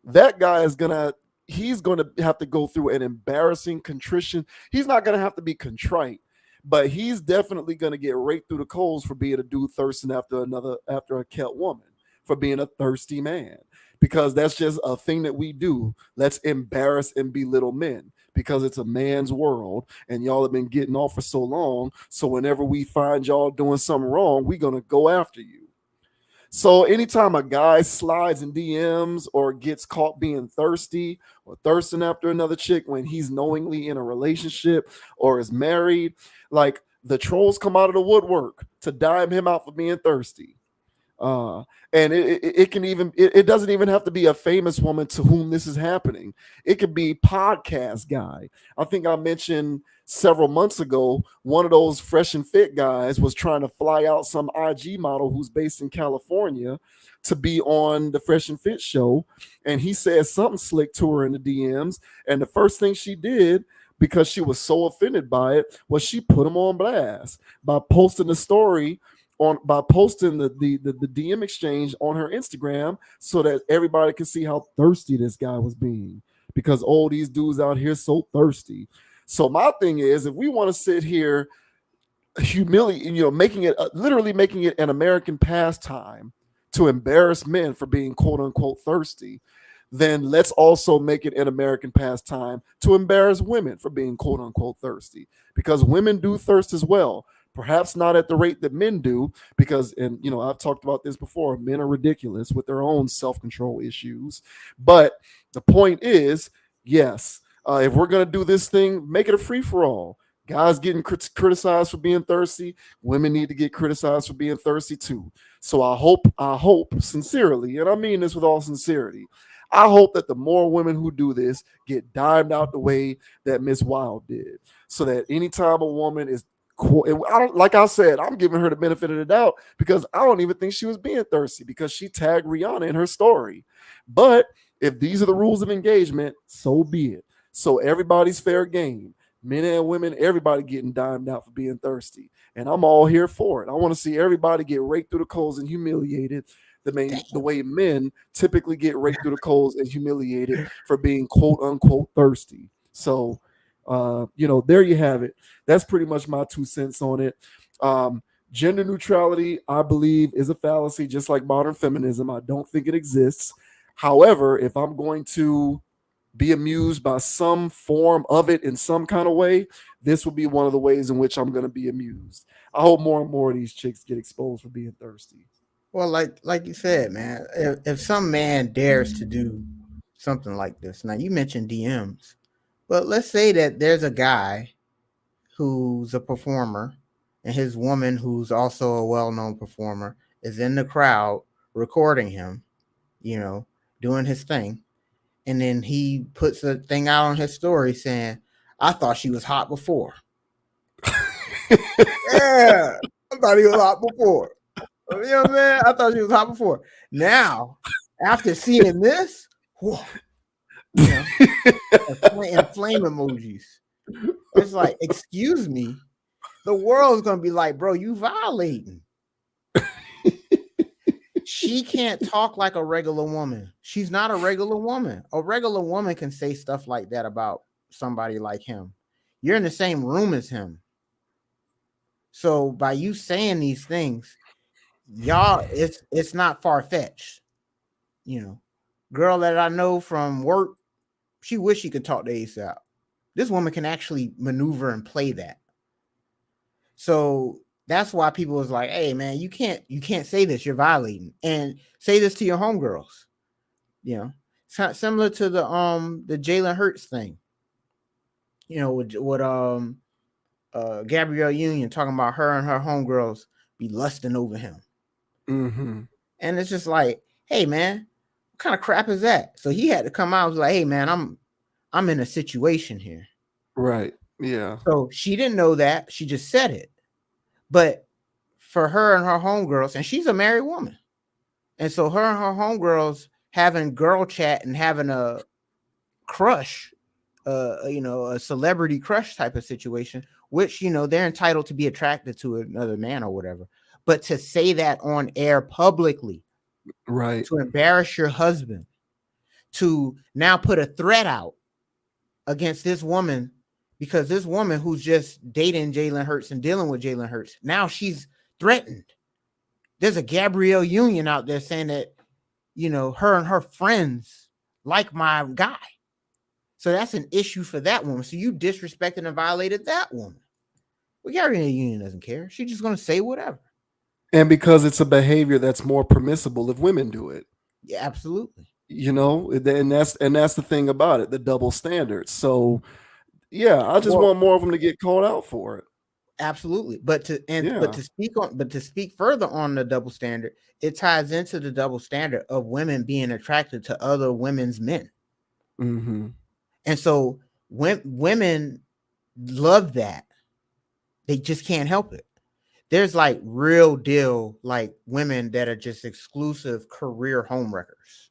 that guy is gonna he's gonna have to go through an embarrassing contrition. He's not gonna have to be contrite, but he's definitely gonna get raked through the coals for being a dude thirsting after a kept woman, for being a thirsty man. Because that's just a thing that we do. Let's embarrass and belittle men because it's a man's world and y'all have been getting off for so long. So whenever we find y'all doing something wrong, we're gonna go after you. So anytime a guy slides in DMs or gets caught being thirsty or thirsting after another chick when he's knowingly in a relationship or is married, like the trolls come out of the woodwork to dime him out for being thirsty. And it can even it doesn't even have to be a famous woman to whom this is happening. It could be podcast guy. I think I mentioned several months ago one of those fresh and fit guys was trying to fly out some IG model who's based in California to be on the Fresh and Fit show, and he said something slick to her in the DMs, and the first thing she did, because she was so offended by it, was she put him on blast by posting the story by posting the DM exchange on her Instagram so that everybody can see how thirsty this guy was being, because all these dudes out here so thirsty. So my thing is, if we want to sit here humiliating, making it literally making it an American pastime to embarrass men for being quote unquote thirsty, then let's also make it an American pastime to embarrass women for being quote unquote thirsty, because women do thirst as well. Perhaps not at the rate that men do, because, and I've talked about this before, men are ridiculous with their own self-control issues. But the point is, yes, if we're going to do this thing, make it a free-for-all. Guys getting criticized for being thirsty, women need to get criticized for being thirsty too. So I hope sincerely, and I mean this with all sincerity, I hope that the more women who do this get dimed out the way that Miss Wilde did, so that anytime a woman is, like I said, I'm giving her the benefit of the doubt because I don't even think she was being thirsty, because she tagged Rihanna in her story. But if these are the rules of engagement, so be it. So everybody's fair game. Men and women, everybody getting dimed out for being thirsty. And I'm all here for it. I want to see everybody get raked through the coals and humiliated the way men typically get raked through the coals and humiliated for being quote unquote thirsty. So there you have it. That's pretty much my 2 cents on it. Gender neutrality, I believe, is a fallacy, just like modern feminism. I don't think it exists. However, if I'm going to be amused by some form of it in some kind of way, this will be one of the ways in which I'm going to be amused. I hope more and more of these chicks get exposed for being thirsty. Well, like you said, man, if some man dares to do something like this, now you mentioned DMs, but let's say that there's a guy who's a performer and his woman, who's also a well-known performer, is in the crowd recording him, doing his thing. And then he puts a thing out on his story saying, I thought she was hot before. Yeah, I thought he was hot before. You know what I'm saying? I thought she was hot before. Now, after seeing this, whoa, and flame emojis. It's like, excuse me, the world's gonna be like, bro, you violating. She can't talk like a regular woman. She's not a regular woman. A regular woman can say stuff like that about somebody like him. You're in the same room as him. So by you saying these things, y'all, it's not far-fetched. Girl that I know from work, she wish she could talk to ASAP. This woman can actually maneuver and play that. So that's why people was like, hey man, you can't say this, you're violating. And say this to your homegirls. Similar to the Jalen Hurts thing. With Gabrielle Union talking about her and her homegirls be lusting over him. Mm-hmm. And it's just like, hey man, what kind of crap is that? So he had to come out and was like, hey man, I'm in a situation here. Right. Yeah. So she didn't know that. She just said it. But for her and her homegirls, and she's a married woman. And so her and her homegirls having girl chat and having a crush, a celebrity crush type of situation, which, they're entitled to be attracted to another man or whatever. But to say that on air publicly, right, to embarrass your husband, to now put a threat out against this woman, because this woman who's just dating Jalen Hurts and dealing with Jalen Hurts, now she's threatened. There's a Gabrielle Union out there saying that, her and her friends like my guy. So that's an issue for that woman. So you disrespected and violated that woman. Well, Gabrielle Union doesn't care. She's just going to say whatever. And because it's a behavior that's more permissible if women do it. Yeah, absolutely. And that's the thing about it, the double standards. So, yeah, I just want more of them to get called out for it. Absolutely. But to speak further on the double standard, it ties into the double standard of women being attracted to other women's men. Mm-hmm. And so when women love that, they just can't help it. There's like real deal, like women that are just exclusive career homewreckers.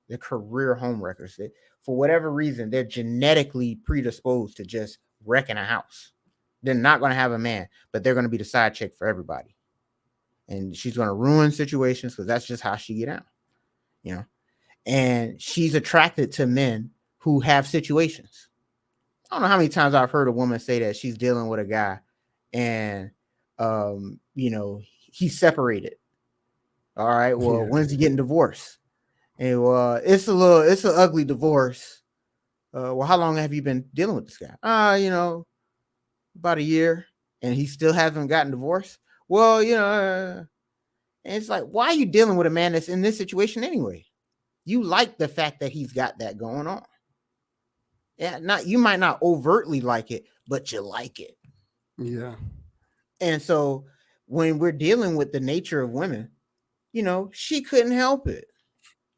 They're career homewreckers. For whatever reason, they're genetically predisposed to just wrecking a house. They're not going to have a man, but they're going to be the side chick for everybody. And she's going to ruin situations because that's just how she get out, And she's attracted to men who have situations. I don't know how many times I've heard a woman say that she's dealing with a guy and, he's separated. All right. Well, when's he getting divorced? And it's an ugly divorce. Well, how long have you been dealing with this guy? About a year, and he still hasn't gotten divorced. Well, and it's like, why are you dealing with a man that's in this situation anyway? You like the fact that he's got that going on. Yeah, you might not overtly like it, but you like it. Yeah. And so when we're dealing with the nature of women, she couldn't help it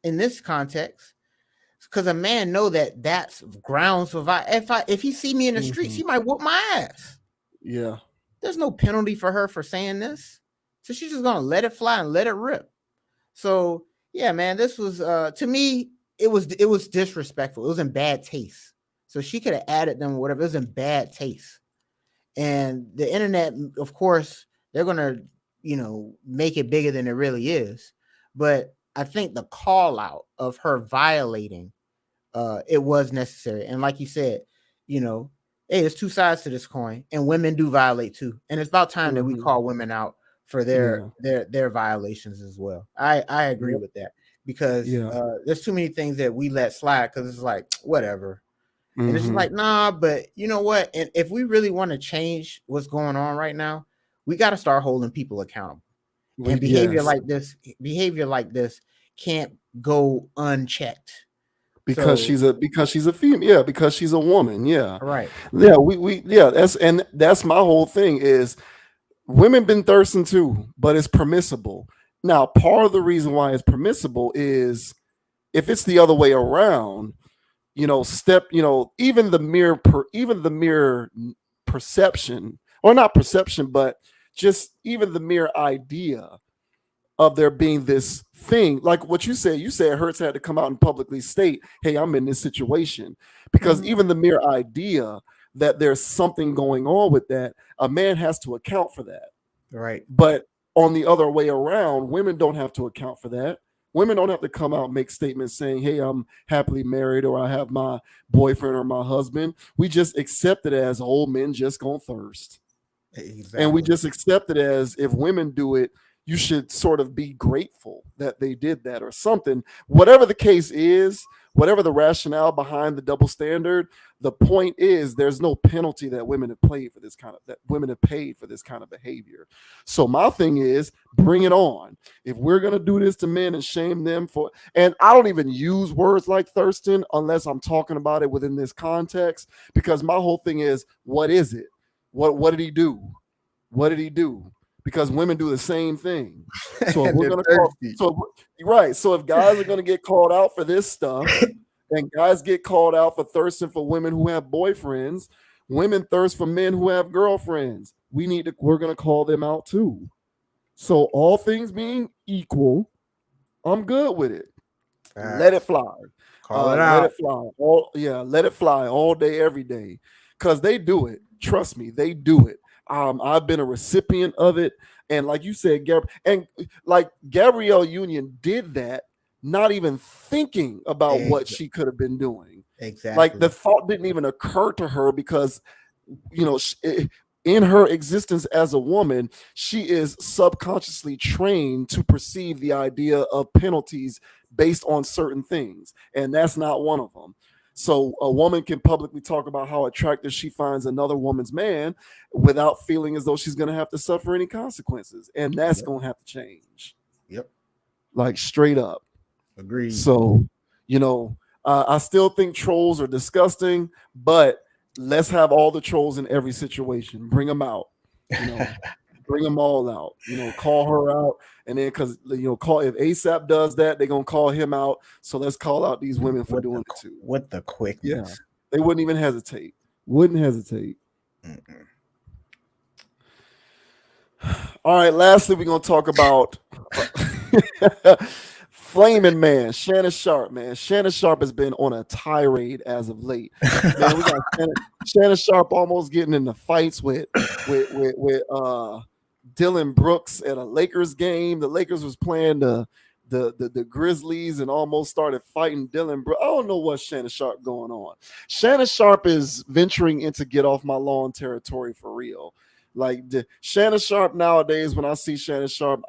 in this context. Because a man know that that's grounds for if he see me in the streets, he might whoop my ass. Yeah. There's no penalty for her for saying this. So she's just gonna let it fly and let it rip. So yeah, man, this was to me, it was disrespectful. It was in bad taste. So she could have added them or whatever. It was in bad taste. And the internet, of course, they're gonna, make it bigger than it really is. But I think the call out of her violating, it was necessary. And like you said, hey, there's two sides to this coin, and women do violate too. And it's about time that we call women out for their violations as well. I agree with that because there's too many things that we let slide because it's like whatever. And it's like, nah, but you know what? And if we really want to change what's going on right now, we got to start holding people accountable. And behavior like this can't go unchecked because she's a female. Yeah, because she's a woman. Yeah, right. Yeah, that's my whole thing is women been thirsting too, but it's permissible. Now, part of the reason why it's permissible is if it's the other way around, even the mere perception, or not perception, but just even the mere idea of there being this thing, like what you said Hurts had to come out and publicly state, hey, I'm in this situation, because even the mere idea that there's something going on with that, a man has to account for that. Right. But on the other way around, women don't have to account for that. Women don't have to come out and make statements saying, hey, I'm happily married, or I have my boyfriend or my husband. We just accept it as old men just gonna thirst. Exactly. And we just accept it as if women do it, you should sort of be grateful that they did that or something. Whatever the case is, whatever the rationale behind the double standard, the point is there's no penalty that women have paid for this kind of behavior. So my thing is, bring it on. If we're gonna do this to men and shame them for, and I don't even use words like thirsting unless I'm talking about it within this context, because my whole thing is, what is it? What did he do? What did he do? because women do the same thing. So if And we're they're gonna call, thirsty. so if guys are gonna get called out for this stuff, and guys get called out for thirsting for women who have boyfriends, women thirst for men who have girlfriends. We're gonna call them out too. So all things being equal, I'm good with it. Let it fly. Call it Let out. it fly. Let it fly all day, every day. Cause they do it. Trust me, they do it. I've been a recipient of it. And like you said, Gabrielle Union did that, not even thinking about what she could have been doing. Exactly. Like the thought didn't even occur to her because, in her existence as a woman, she is subconsciously trained to perceive the idea of penalties based on certain things. And that's not one of them. So a woman can publicly talk about how attractive she finds another woman's man without feeling as though she's going to have to suffer any consequences. And that's going to have to change. Yep. Like straight up. Agreed. So, I still think trolls are disgusting, but let's have all the trolls in every situation. Bring them out. Bring them all out. Call her out. And then because if ASAP does that, they're gonna call him out. So let's call out these women for doing it too. With the quickness. Yeah. They wouldn't even hesitate. Wouldn't hesitate. Mm-mm. All right, lastly, we're gonna talk about Flaming Man, Shannon Sharpe, man. Shannon Sharpe has been on a tirade as of late. Man, we got Shannon Sharpe almost getting into fights with Dylan Brooks at a Lakers game. The Lakers was playing the Grizzlies and almost started fighting Dylan Brooks. I don't know what Shannon Sharpe going on. Shannon Sharpe is venturing into get off my lawn territory for real. Like Shannon Sharpe nowadays, when I see Shannon Sharpe,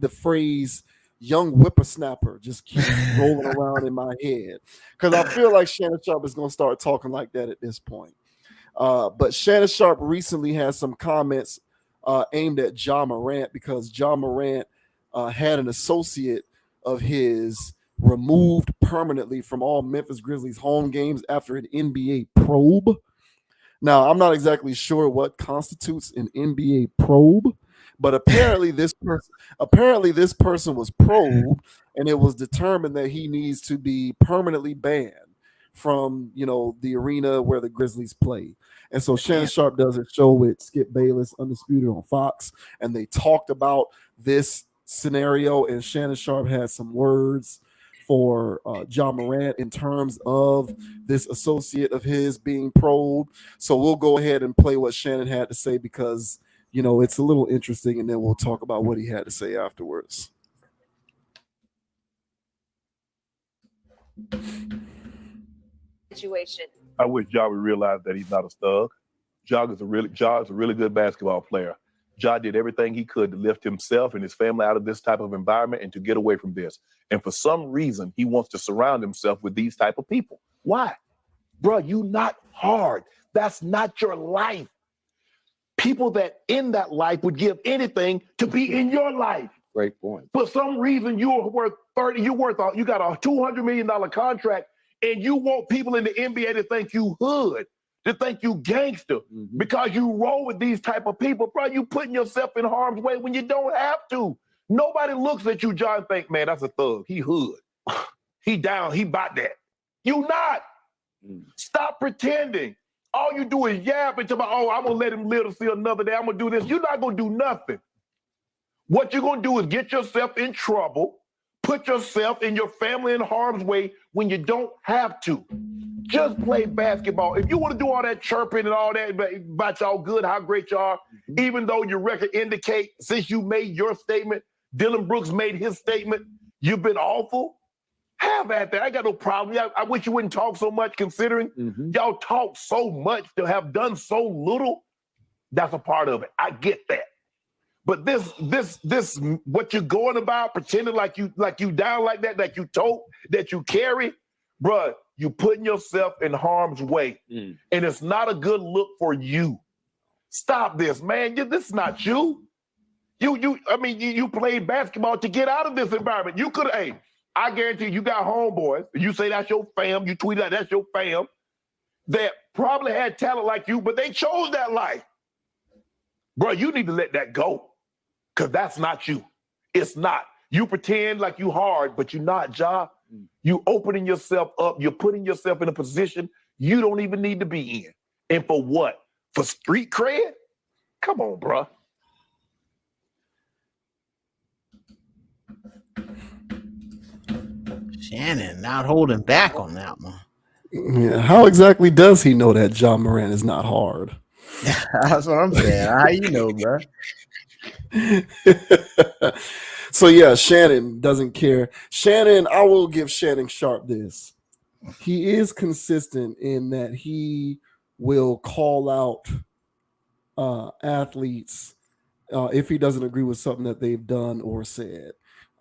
the phrase young whippersnapper just keeps rolling around in my head because I feel like Shannon Sharpe is going to start talking like that at this point. But Shannon Sharpe recently had some comments aimed at Ja Morant because Ja Morant had an associate of his removed permanently from all Memphis Grizzlies home games after an NBA probe. Now, I'm not exactly sure what constitutes an NBA probe, but apparently this person was probed, and it was determined that he needs to be permanently banned from the arena where the Grizzlies play. And so Shannon Sharpe does a show with Skip Bayless, Undisputed on Fox, and they talked about this scenario. And Shannon Sharpe had some words for Ja Morant in terms of this associate of his being probed. So we'll go ahead and play what Shannon had to say because it's a little interesting, and then we'll talk about what he had to say afterwards. Situation. I wish Ja would realize that he's not a thug. Ja is a really good basketball player. Ja did everything he could to lift himself and his family out of this type of environment and to get away from this. And for some reason, he wants to surround himself with these type of people. Why? Bro, you not hard. That's not your life. People that in that life would give anything to be in your life. Great point. For some reason, you are worth 30. You got a $200 million contract, and you want people in the NBA to think you hood, to think you gangster, because you roll with these type of people. Bro, you putting yourself in harm's way when you don't have to. Nobody looks at you, John, and think, man, that's a thug. He hood. He down. He bought that. You not. Stop pretending. All you do is yap and talk about, I'm going to let him live to see another day. I'm going to do this. You're not going to do nothing. What you're going to do is get yourself in trouble, put yourself and your family in harm's way when you don't have to. Just play basketball. If you want to do all that chirping and all that about y'all good, how great y'all are, even though your record indicate since you made your statement, Dylan Brooks made his statement, you've been awful. Have at that. I got no problem. I wish you wouldn't talk so much considering y'all talk so much to have done so little. That's a part of it. I get that. But this, what you're going about, pretending like you down like that you tote, that you carry, bruh, you putting yourself in harm's way. And it's not a good look for you. Stop this, man. This is not you. You played basketball to get out of this environment. You could have, I guarantee you got homeboys. You say that's your fam. You tweet out that's your fam that probably had talent like you, but they chose that life. Bro, you need to let that go. because that's not you. It's not. You pretend like you hard, but you're not, Ja. You opening yourself up. You're putting yourself in a position you don't even need to be in. And for what? For street cred? Come on, bruh. Shannon not holding back on that one. Yeah, how exactly does he know that Ja Morant is not hard? That's what I'm saying. How you know, bro? So yeah, Shannon doesn't care. Shannon, I will give Shannon Sharpe this. He is consistent in that he will call out athletes if he doesn't agree with something that they've done or said.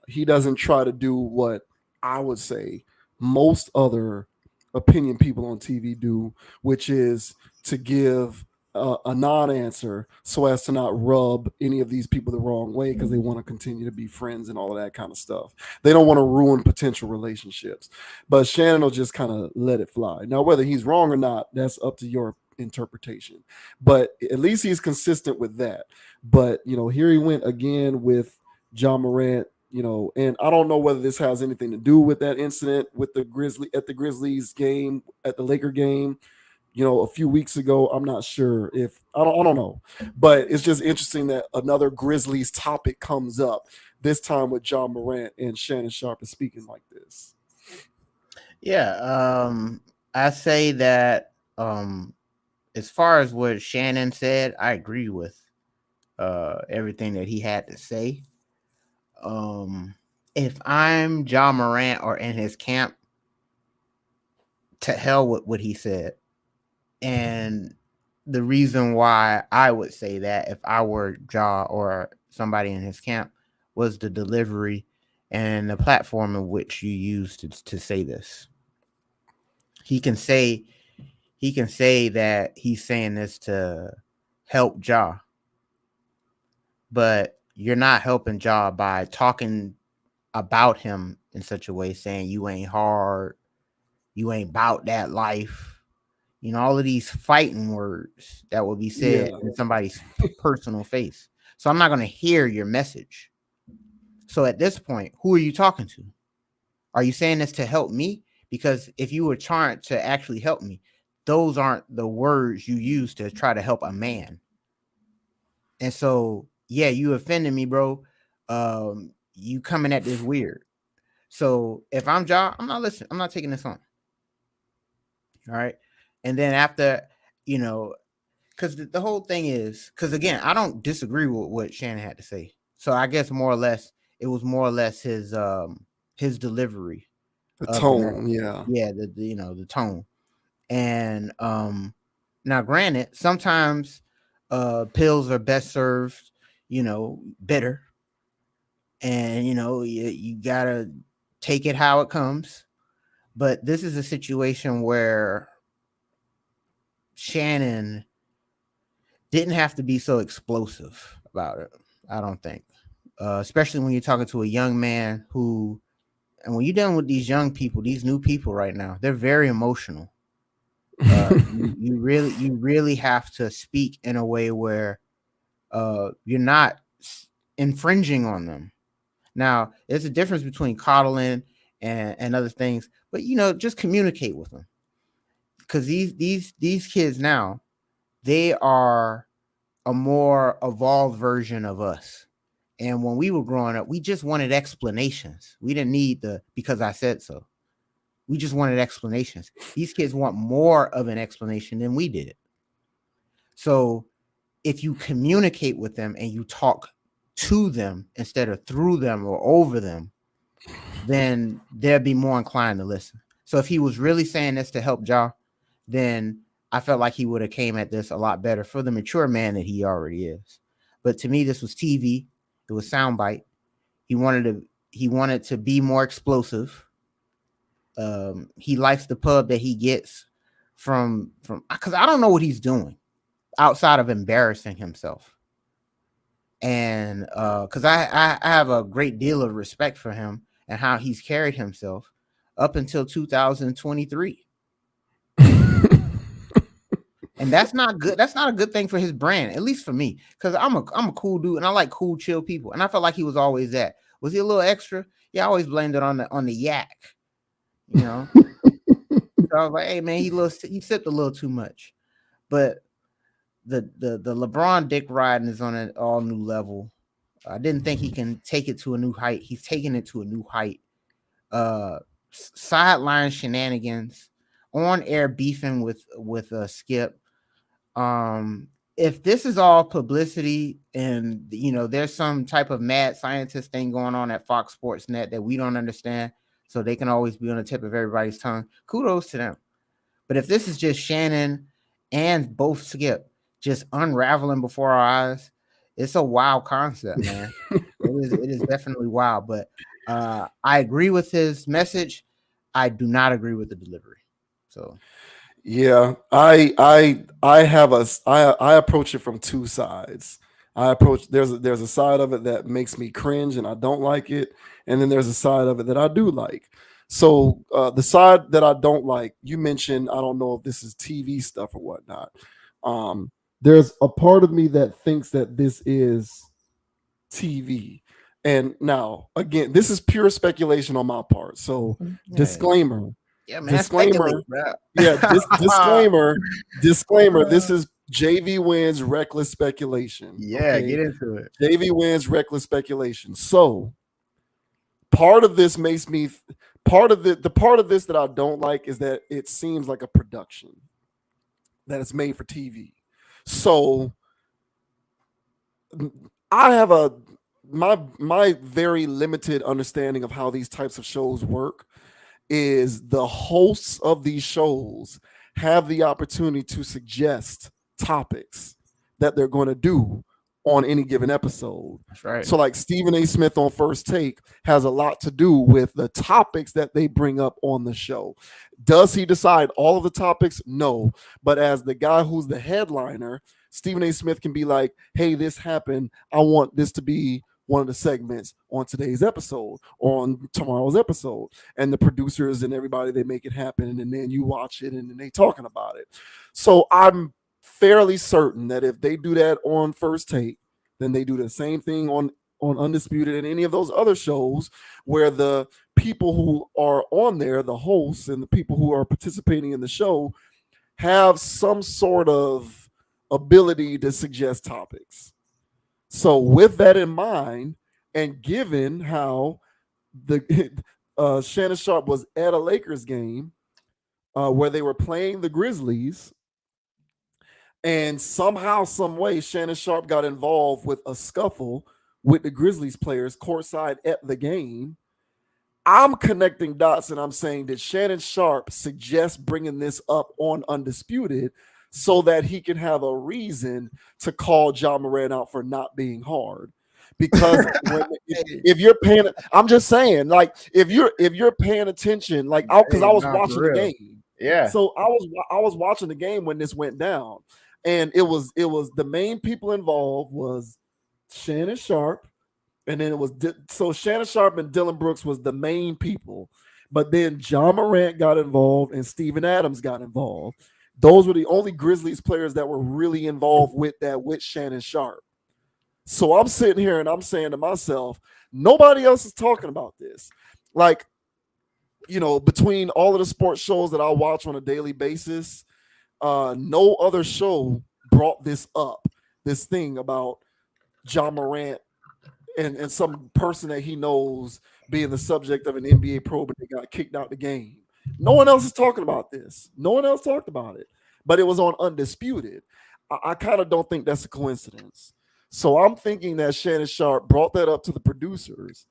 He doesn't try to do what I would say most other opinion people on TV do, which is to give a non-answer so as to not rub any of these people the wrong way because they want to continue to be friends and all of that kind of stuff. They don't want to ruin potential relationships. But Shannon will just kind of let it fly. Now, whether he's wrong or not, that's up to your interpretation. But at least he's consistent with that. But, here he went again with Ja Morant. And I don't know whether this has anything to do with that incident with the Grizzlies game, at the Laker game, a few weeks ago. I'm not sure if I don't know, but it's just interesting that another Grizzlies topic comes up this time with Ja Morant and Shannon Sharpe is speaking like this. Yeah, I say that as far as what Shannon said, I agree with everything that he had to say. If I'm Ja Morant or in his camp, to hell with what he said. And the reason why I would say that if I were Ja or somebody in his camp was the delivery and the platform in which you used to say this. He can say that he's saying this to help Ja, but you're not helping Ja by talking about him in such a way, saying you ain't hard, you ain't about that life. All of these fighting words that will be said in somebody's personal face. So I'm not going to hear your message. So at this point, who are you talking to? Are you saying this to help me? Because if you were trying to actually help me, those aren't the words you use to try to help a man. And so, yeah, you offended me, bro. You coming at this weird. So if I'm Ja, I'm not listening. I'm not taking this on. All right. And then after, because the whole thing is, because again, I don't disagree with what Shannon had to say. So I guess more or less, it was more or less his delivery. The tone, yeah. Yeah, the tone. And now granted, sometimes pills are best served, bitter. And you gotta take it how it comes. But this is a situation where Shannon didn't have to be so explosive about it, I don't think. Especially when you're talking to a young man and when you're dealing with these young people, these new people right now, they're very emotional. You really have to speak in a way where you're not infringing on them. Now, there's a difference between coddling and other things, but just communicate with them. Because these kids now, they are a more evolved version of us. And when we were growing up, we just wanted explanations. We didn't need because I said so. We just wanted explanations. These kids want more of an explanation than we did. So if you communicate with them and you talk to them instead of through them or over them, then they'll be more inclined to listen. So if he was really saying this to help Ja, then I felt like he would have came at this a lot better for the mature man that he already is. But to me, this was TV. It was soundbite. He wanted to be more explosive. He likes the pub that he gets from because I don't know what he's doing outside of embarrassing himself. And because I have a great deal of respect for him and how he's carried himself up until 2023. And that's not good. That's not a good thing for his brand, at least for me, because I'm a cool dude and I like cool, chill people. And I felt like he was always that. Was he a little extra? Yeah, I always blamed it on the yak, you know. So I was like, hey man, he sipped a little too much. But the LeBron dick riding is on an all new level. I didn't think he can take it to a new height. He's taking it to a new height. Sideline shenanigans, on air beefing with Skip. If this is all publicity and there's some type of mad scientist thing going on at Fox Sports Net that we don't understand, so they can always be on the tip of everybody's tongue, kudos to them. But if this is just Shannon and both Skip just unraveling before our eyes, it's a wild concept, man. It is definitely wild. But I agree with his message. I do not agree with the delivery. So yeah, I approach it from two sides. There's a side of it that makes me cringe and I don't like it, and then there's a side of it that I do like. So the side that I don't like, you mentioned, I don't know if this is TV stuff or whatnot. There's a part of me that thinks that this is TV. And now, again, this is pure speculation on my part. So, disclaimer. Yeah, man. Disclaimer. Disclaimer. This is JV Wins reckless speculation. Yeah, okay? Get into it. JV Wins reckless speculation. So, part of this makes me the part of this that I don't like is that it seems like a production that is made for TV. So I have my very limited understanding of how these types of shows work is the hosts of these shows have the opportunity to suggest topics that they're going to do on any given episode. That's right. So like Stephen A. Smith on First Take has a lot to do with the topics that they bring up on the show. Does he decide all of the topics? No. But as the guy who's the headliner, Stephen A. Smith can be like, hey, this happened. I want this to be one of the segments on today's episode or on tomorrow's episode. And the producers and everybody, they make it happen. And then you watch it and then they talking about it. So I'm fairly certain that if they do that on First Take, then they do the same thing on Undisputed and any of those other shows where the people who are on there, the hosts and the people who are participating in the show, have some sort of ability to suggest topics. So with that in mind, and given how the Shannon Sharpe was at a Lakers game where they were playing the Grizzlies, and somehow, some way, Shannon Sharpe got involved with a scuffle with the Grizzlies players courtside at the game, I'm connecting dots and I'm saying that Shannon Sharpe suggests bringing this up on Undisputed so that he can have a reason to call Ja Morant out for not being hard. Because if you're paying, I'm just saying, like if you're paying attention, like because I was watching the game, yeah. So I was watching the game when this went down, and it was the main people involved was Shannon Sharpe, and then it was so Shannon Sharpe and Dylan Brooks was the main people, but then Ja Morant got involved and Steven Adams got involved. Those were the only Grizzlies players that were really involved with Shannon Sharpe. So I'm sitting here and I'm saying to myself, nobody else is talking about this. Like, you know, between all of the sports shows that I watch on a daily basis, no other show brought this up, this thing about Ja Morant and some person that he knows being the subject of an NBA probe and they got kicked out the game. No one else is talking about this. No one else talked about it, but it was on Undisputed. I kind of don't think that's a coincidence. So I'm thinking that Shannon Sharpe brought that up to the producers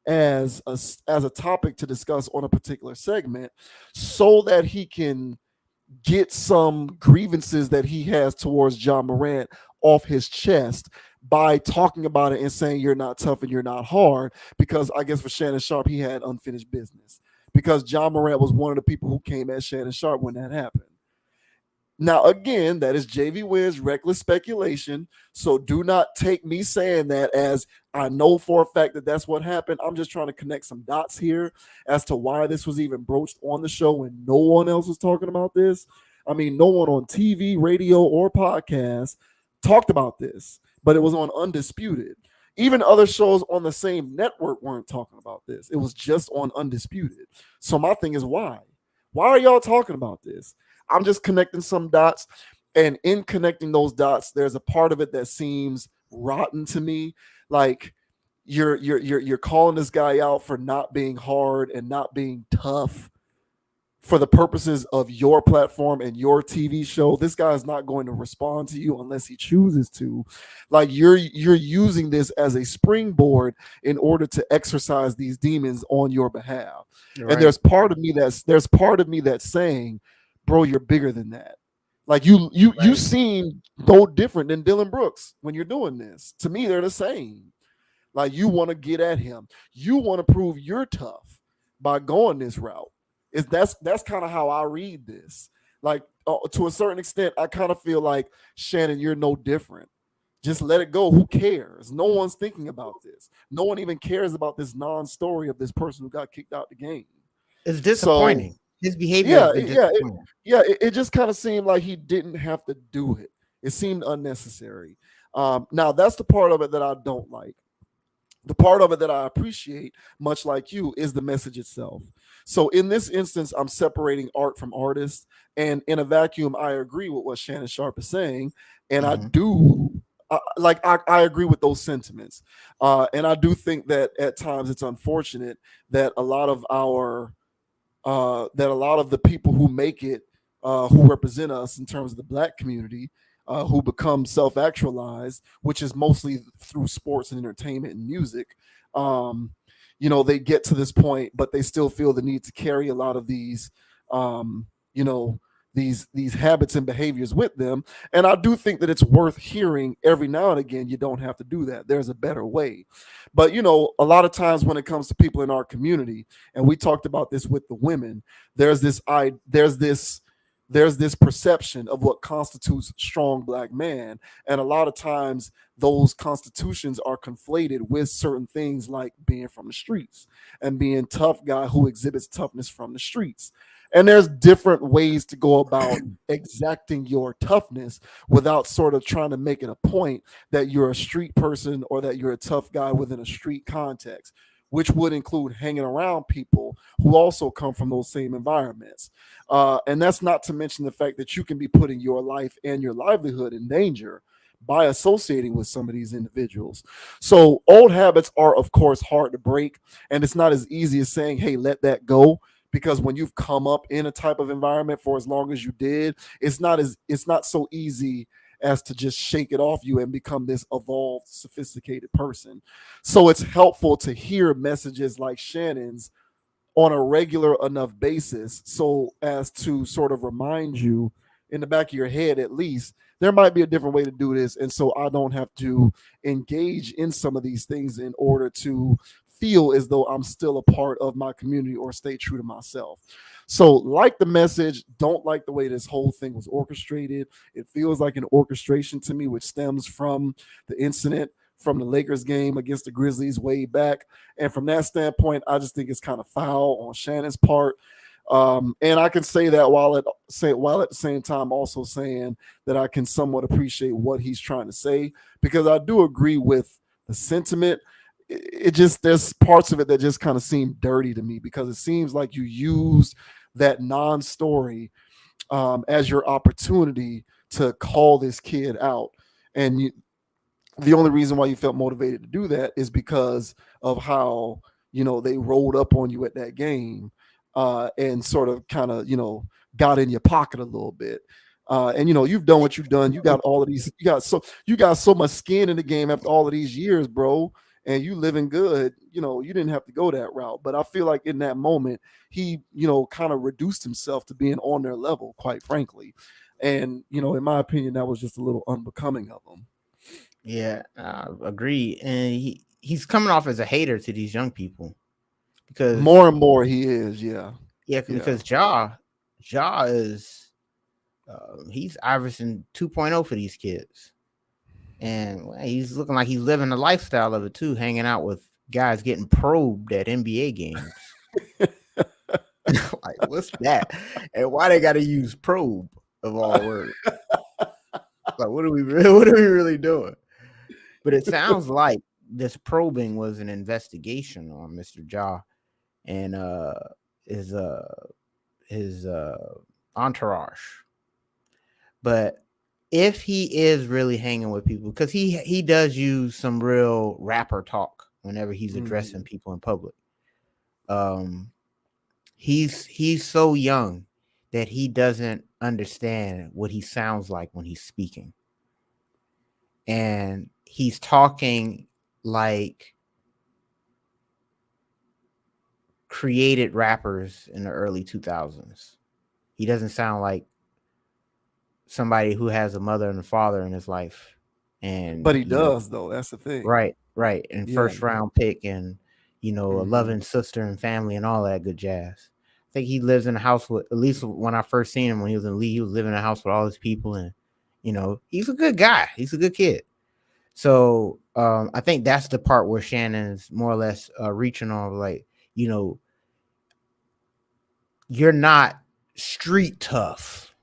as a topic to discuss on a particular segment so that he can get some grievances that he has towards Ja Morant off his chest by talking about it and saying you're not tough and you're not hard, because I guess for Shannon Sharpe, he had unfinished business because Ja Morant was one of the people who came at Shannon Sharpe when that happened. Now, again, that is JV Wiz reckless speculation. So do not take me saying that as I know for a fact that that's what happened. I'm just trying to connect some dots here as to why this was even broached on the show and no one else was talking about this. I mean, no one on TV, radio, or podcast talked about this, but it was on Undisputed. Even other shows on the same network weren't talking about this. It was just on Undisputed. So my thing is, why? Why are y'all talking about this? I'm just connecting some dots, and in connecting those dots, there's a part of it that seems rotten to me. Like you're calling this guy out for not being hard and not being tough for the purposes of your platform and your TV show. This guy is not going to respond to you unless he chooses to. Like you're using this as a springboard in order to exercise these demons on your behalf. Right. And there's part of me that's saying, bro, you're bigger than that. Like you seem no different than Dylan Brooks when you're doing this. To me, they're the same. Like you want to get at him. You want to prove you're tough by going this route. That's kind of how I read this. Like to a certain extent, I kind of feel like, Shannon, you're no different. Just let it go. Who cares? No one's thinking about this. No one even cares about this non-story of this person who got kicked out the game. It's disappointing. So, his behavior. It just kind of seemed like he didn't have to do it. It seemed unnecessary. Now that's the part of it that I don't like. The part of it that I appreciate, much like you, is the message itself. So in this instance, I'm separating art from artist. And in a vacuum, I agree with what Shannon Sharpe is saying. And I agree with those sentiments. And I do think that at times it's unfortunate that a lot of the people who make it, who represent us in terms of the Black community, who become self-actualized, which is mostly through sports and entertainment and music. They get to this point, but they still feel the need to carry a lot of these, these habits and behaviors with them. And I do think that it's worth hearing every now and again. You don't have to do that. There's a better way. But, a lot of times when it comes to people in our community, and we talked about this with the women, there's this perception of what constitutes strong Black man. And a lot of times those constitutions are conflated with certain things like being from the streets and being tough guy who exhibits toughness from the streets. And there's different ways to go about exacting your toughness without sort of trying to make it a point that you're a street person or that you're a tough guy within a street context, which would include hanging around people who also come from those same environments. And that's not to mention the fact that you can be putting your life and your livelihood in danger by associating with some of these individuals. So old habits are, of course, hard to break. And it's not as easy as saying, hey, let that go. Because when you've come up in a type of environment for as long as you did, it's not so easy as to just shake it off you and become this evolved, sophisticated person. So it's helpful to hear messages like Shannon's on a regular enough basis so as to sort of remind you in the back of your head, at least, there might be a different way to do this. And so I don't have to engage in some of these things in order to feel as though I'm still a part of my community or stay true to myself. So like the message, don't like the way this whole thing was orchestrated. It feels like an orchestration to me, which stems from the incident from the Lakers game against the Grizzlies way back. And from that standpoint, I just think it's kind of foul on Shannon's part. And I can say that while at the same time also saying that I can somewhat appreciate what he's trying to say, because I do agree with the sentiment. It just, there's parts of it that just kind of seem dirty to me, because it seems like you used that non-story as your opportunity to call this kid out. And the only reason why you felt motivated to do that is because of how, they rolled up on you at that game and sort of kind of, got in your pocket a little bit. And you've done what you've done. You got all of these, you got so much skin in the game after all of these years, bro. And you living good, you didn't have to go that route. But I feel like in that moment, he, kind of reduced himself to being on their level, quite frankly. And, in my opinion, that was just a little unbecoming of him. Yeah, agree. And he's coming off as a hater to these young people, because more and more he is. Yeah. Because Ja is he's Iverson 2.0 for these kids. And he's looking like he's living the lifestyle of it too, hanging out with guys getting probed at NBA games. Like, what's that? And why they got to use probe? of all words. Like, what are we really doing? But it sounds like this probing was an investigation on Mr. Ja and his entourage. But if he is really hanging with people, because he does use some real rapper talk whenever he's addressing people in public. He's so young that he doesn't understand what he sounds like when he's speaking. And he's talking like created rappers in the early 2000s. He doesn't sound like somebody who has a mother and a father in his life. But he does, though. That's the thing. Right. And first round pick and, a loving sister and family and all that good jazz. I think he lives in a house with, at least when I first seen him when he was in Lee, he was living in a house with all his people. And, he's a good guy. He's a good kid. So I think that's the part where Shannon's more or less reaching on, like, you're not street tough.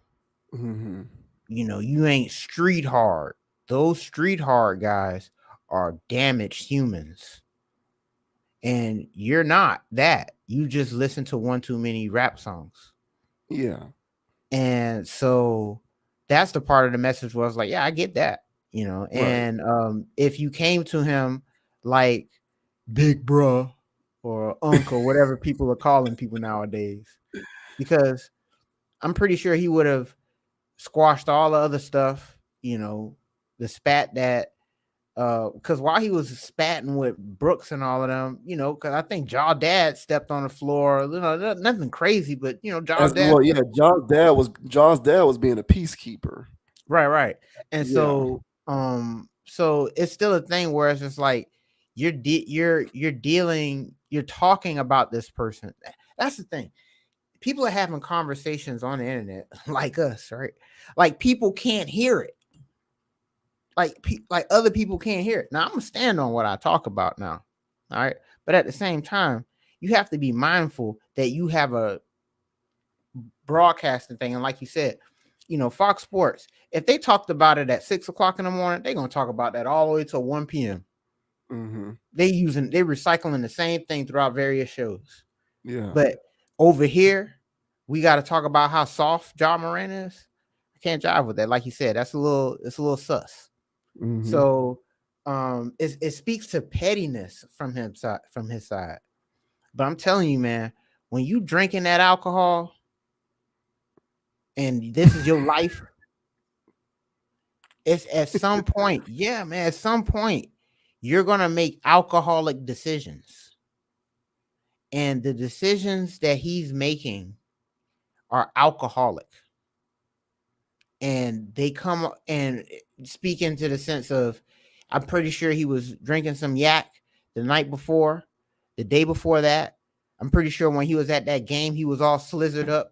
Mm-hmm. You ain't street hard. Those street hard guys are damaged humans. And you're not that. You just listen to one too many rap songs. Yeah. And so that's the part of the message where I was like, yeah, I get that. And if you came to him like big bruh or uncle, whatever people are calling people nowadays, because I'm pretty sure he would have squashed all the other stuff, the spat that, because while he was spatting with Brooks and all of them, because I think Jaw Dad stepped on the floor, nothing crazy, but Jaw's dad. Well, yeah, Jaw's dad was being a peacekeeper. Right. And so it's still a thing where it's just like you're talking about this person. That's the thing. People are having conversations on the internet like us, right? Like people can't hear it. Like other people can't hear it. Now I'm gonna stand on what I talk about now. All right. But at the same time, you have to be mindful that you have a broadcasting thing. And like you said, Fox Sports, if they talked about it at 6 o'clock in the morning, they're gonna talk about that all the way till 1 p.m. Mm-hmm. They're recycling the same thing throughout various shows. Yeah. But over here, we got to talk about how soft Ja Morant is. I can't jive with that. Like you said, it's a little sus. Mm-hmm. So it speaks to pettiness from his side. But I'm telling you, man, when you drinking that alcohol and this is your life, it's at some point, at some point, you're gonna make alcoholic decisions. And the decisions that he's making are alcoholic. And they come and speak into the sense of, I'm pretty sure he was drinking some yak the night before, the day before that. I'm pretty sure when he was at that game, he was all slizzard up.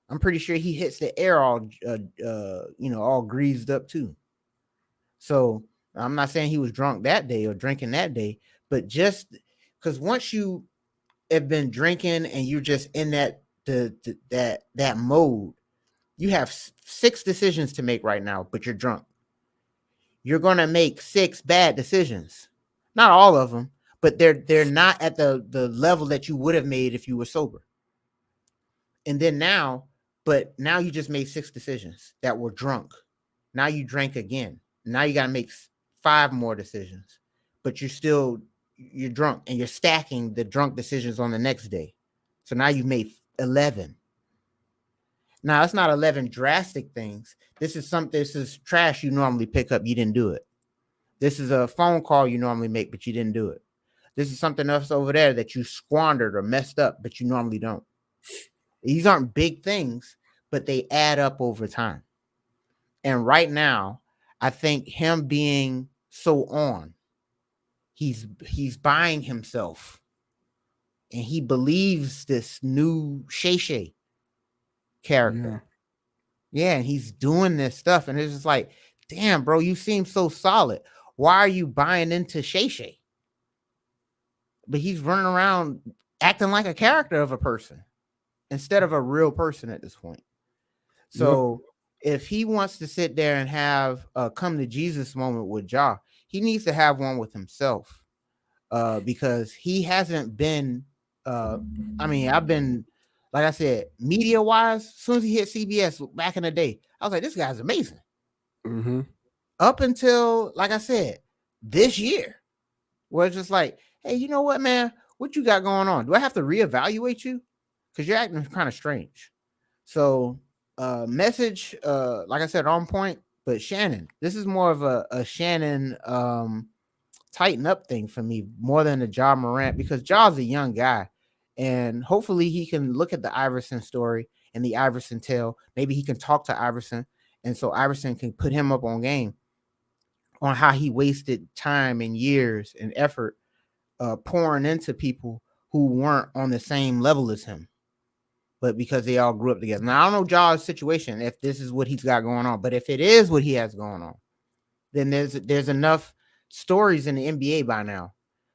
I'm pretty sure he hits the air all, all greased up too. So I'm not saying he was drunk that day or drinking that day, but just because once you have been drinking and you're just in that mode, you have 6 decisions to make right now, but you're drunk. You're going to make 6 bad decisions. Not all of them, but they're not at the level that you would have made if you were sober. And then now you just made 6 decisions that were drunk. Now you drank again. Now you got to make 5 more decisions, but you're drunk and you're stacking the drunk decisions on the next day. So now you've made 11. Now, it's not 11 drastic things. This is trash you normally pick up. You didn't do it. This is a phone call you normally make, but you didn't do it. This is something else over there that you squandered or messed up, but you normally don't. These aren't big things, but they add up over time. And right now, I think him being so on, he's buying himself. And he believes this new Shay character. Yeah, and he's doing this stuff, and it's just like, damn, bro, you seem so solid. Why are you buying into Shay? But he's running around acting like a character of a person instead of a real person at this point. So if he wants to sit there and have a come to Jesus moment with Ja, he needs to have one with himself. Because he hasn't been I've been, like I said, media wise, as soon as he hit CBS back in the day, I was like, this guy's amazing. Mm-hmm. Up until, like I said, this year, where it's just like, hey, you know what, man? What you got going on? Do I have to reevaluate you? Because you're acting kind of strange. So message, like I said, on point, but Shannon, this is more of a Shannon tighten up thing for me more than the Ja Morant, because Ja's a young guy, and hopefully he can look at the Iverson story and the Iverson tale. Maybe he can talk to Iverson, and so Iverson can put him up on game on how he wasted time and years and effort pouring into people who weren't on the same level as him, but because they all grew up together. Now I don't know Ja's situation if this is what he's got going on, but if it is what he has going on, then there's enough stories in the NBA by now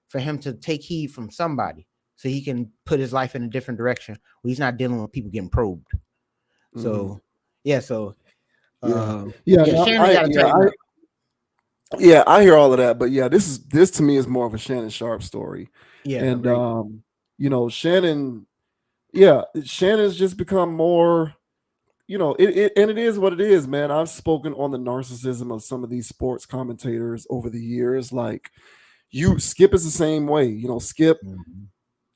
for him to take heed from somebody so he can put his life in a different direction where he's not dealing with people getting probed. Mm-hmm. So yeah, no, Shannon got to tighten up. Yeah, I hear all of that, but yeah, this to me is more of a Shannon Sharpe story. Yeah, and Shannon's just become more. It is what it is, man. I've spoken on the narcissism of some of these sports commentators over the years. Like, Skip is the same way.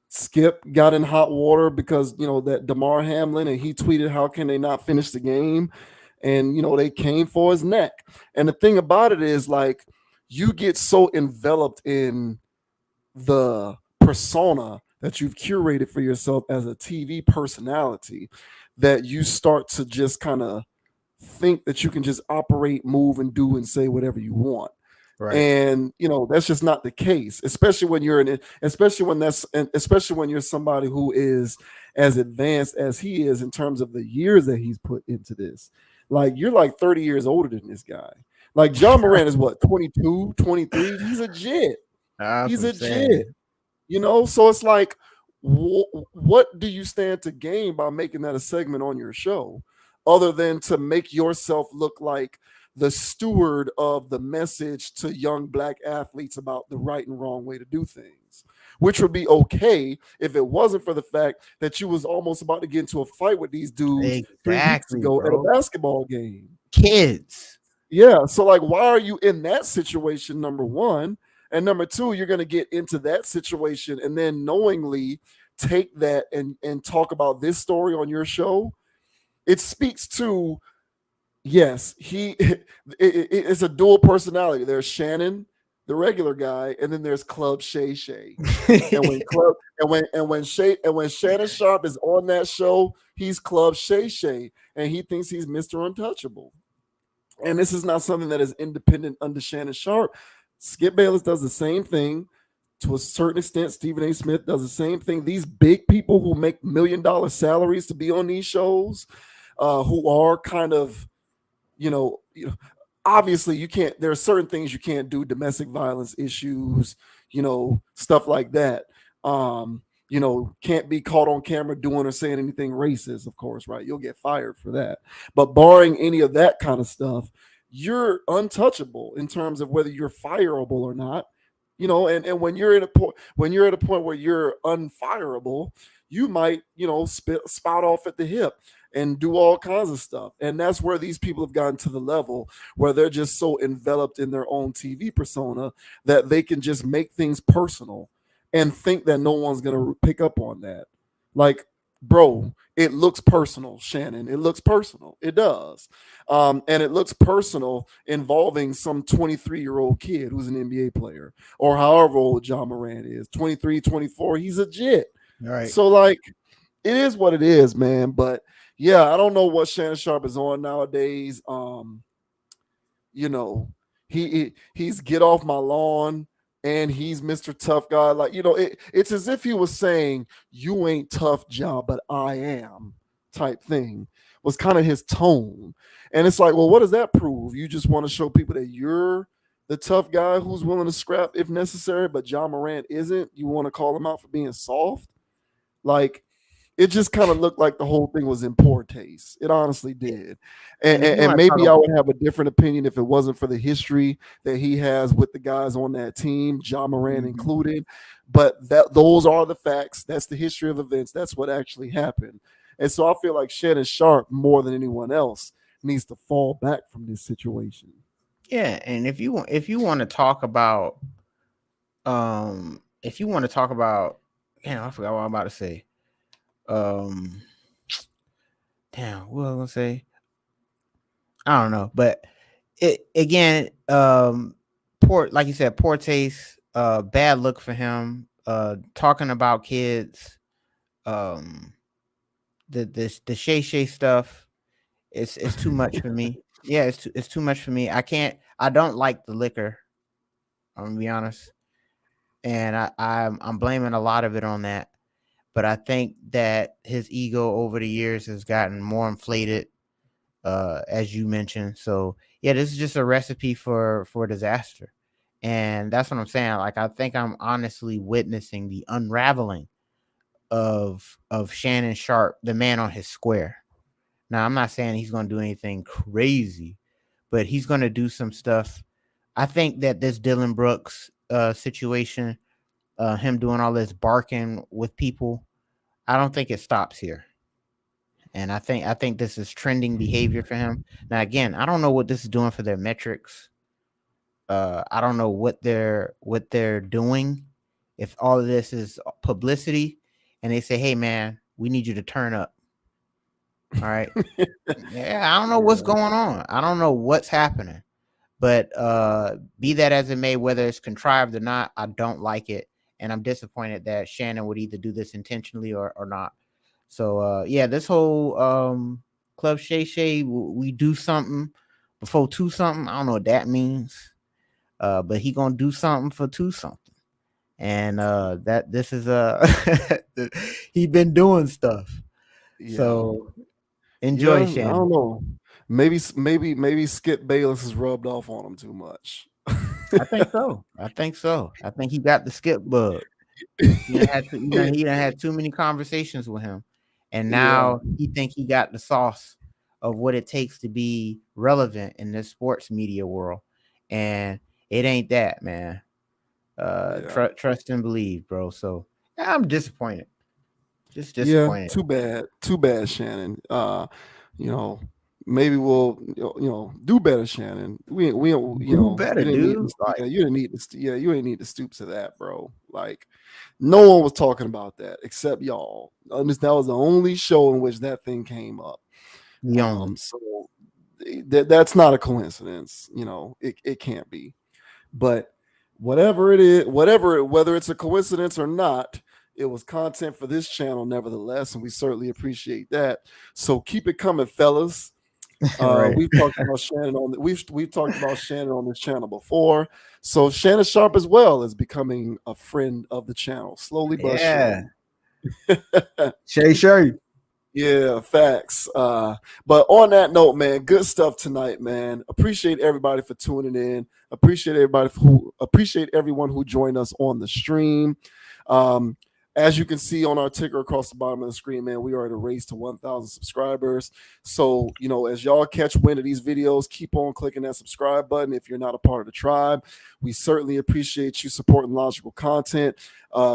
Skip got in hot water because that DeMar Hamlin, and he tweeted, "How can they not finish the game?" And they came for his neck. And the thing about it is, like, you get so enveloped in the persona that you've curated for yourself as a TV personality that you start to just kind of think that you can just operate, move, and do and say whatever you want. Right. And that's just not the case, especially when especially when you're somebody who is as advanced as he is in terms of the years that he's put into this. Like, you're like 30 years older than this guy. Like, Ja Morant is what, 22, 23? He's a jit. He's a jit. So it's like, what do you stand to gain by making that a segment on your show, other than to make yourself look like the steward of the message to young black athletes about the right and wrong way to do things, which would be okay if it wasn't for the fact that you was almost about to get into a fight with these dudes 3 weeks ago at a basketball game. Kids. Yeah. So, like, why are you in that situation, number one? And number two, you're going to get into that situation and then knowingly take that and talk about this story on your show. It speaks to, yes, it's a dual personality. There's Shannon, the regular guy, and then there's Club Shay Shay. and when Shannon Sharpe is on that show, he's Club Shay Shay, and he thinks he's Mr. Untouchable. And this is not something that is independent under Shannon Sharpe. Skip Bayless does the same thing. To a certain extent, Stephen A. Smith does the same thing. These big people who make $1 million salaries to be on these shows, who are kind of, obviously you can't, there are certain things you can't do, domestic violence issues, stuff like that. Can't be caught on camera doing or saying anything racist, of course, right? You'll get fired for that. But barring any of that kind of stuff, you're untouchable in terms of whether you're fireable or not. And when you're at a point where you're unfireable, you might, spout off at the hip and do all kinds of stuff. And that's where these people have gotten to the level where they're just so enveloped in their own TV persona that they can just make things personal and think that no one's going to pick up on that. Like, bro, it looks personal, Shannon. It looks personal. It does. And it looks personal involving some 23-year-old kid who's an NBA player, or however old Ja Morant is, 23, 24. He's a jit. All right. So, like, it is what it is, man. But, yeah, I don't know what Shannon Sharpe is on nowadays. He's get off my lawn. And he's Mr. Tough Guy. Like, it's as if he was saying, you ain't tough, Ja, but I am, type thing, was kind of his tone. And it's like, well, what does that prove? You just want to show people that you're the tough guy who's willing to scrap if necessary, but Ja Morant isn't? You want to call him out for being soft? Like, it just kind of looked like the whole thing was in poor taste. It honestly did. And, And if you and want to talk maybe I about, would have a different opinion if it wasn't for the history that he has with the guys on that team, Ja Morant included. But those are the facts. That's the history of events. That's what actually happened. And so I feel like Shannon Sharpe, more than anyone else, needs to fall back from this situation. yeah, and if you want to talk about, if you want to talk about, damn, I forgot what I'm about to say. Damn, what was I gonna say? I don't know, but it again, poor, like you said, poor taste, bad look for him. Talking about kids, the Shay Shay stuff, it's too much for me. Yeah, it's too much for me. I don't like the liquor. I'm gonna be honest, and I'm blaming a lot of it on that. But I think that his ego over the years has gotten more inflated, as you mentioned. So yeah, this is just a recipe for disaster, and that's what I'm saying. Like, I think I'm honestly witnessing the unraveling of Shannon Sharpe, the man on his square. Now, I'm not saying he's going to do anything crazy, but he's going to do some stuff. I think that this Dylan Brooks situation, him doing all this barking with people, I don't think it stops here. And I think this is trending behavior for him. Now, again, I don't know what this is doing for their metrics. I don't know what they're doing. If all of this is publicity, and they say, "Hey, man, we need you to turn up." All right. Yeah, I don't know what's going on. I don't know what's happening. But be that as it may, whether it's contrived or not, I don't like it. And I'm disappointed that Shannon would either do this intentionally or not. So yeah, this whole Club Shay Shay, we do something before two something. I don't know what that means. But he gonna do something for two something. And that this is he been doing stuff. Yeah. So enjoy, Yeah, Shannon. I don't know. Maybe Skip Bayless has rubbed off on him too much. I think so. I think he got the Skip bug. He done had too many conversations with him, and now he think he got the sauce of what it takes to be relevant in this sports media world, and it ain't that, man. Trust and believe, bro. So I'm disappointed. Just disappointed. Too bad, Shannon. You know, maybe we'll do better, Shannon. We you know better, you didn't need dude. to, you didn't need to you didn't need to stoop to that, bro. Like, no one was talking about that except y'all. That was the only show in which that thing came up. So that's not a coincidence. It can't be. But whatever it is, whether it's a coincidence or not, it was content for this channel nevertheless, and we certainly appreciate that. So keep it coming, fellas. Right. We've talked about Shannon we've talked about Shannon on this channel before. So Shannon Sharpe as well is becoming a friend of the channel, slowly but surely. Shay. Yeah, facts. But on that note, man, good stuff tonight, man. Appreciate everybody for tuning in. Appreciate everyone who joined us on the stream. As you can see on our ticker across the bottom of the screen, man, we are at a race to 1,000 subscribers. So, as y'all catch wind of these videos, keep on clicking that subscribe button if you're not a part of the tribe. We certainly appreciate you supporting logical content.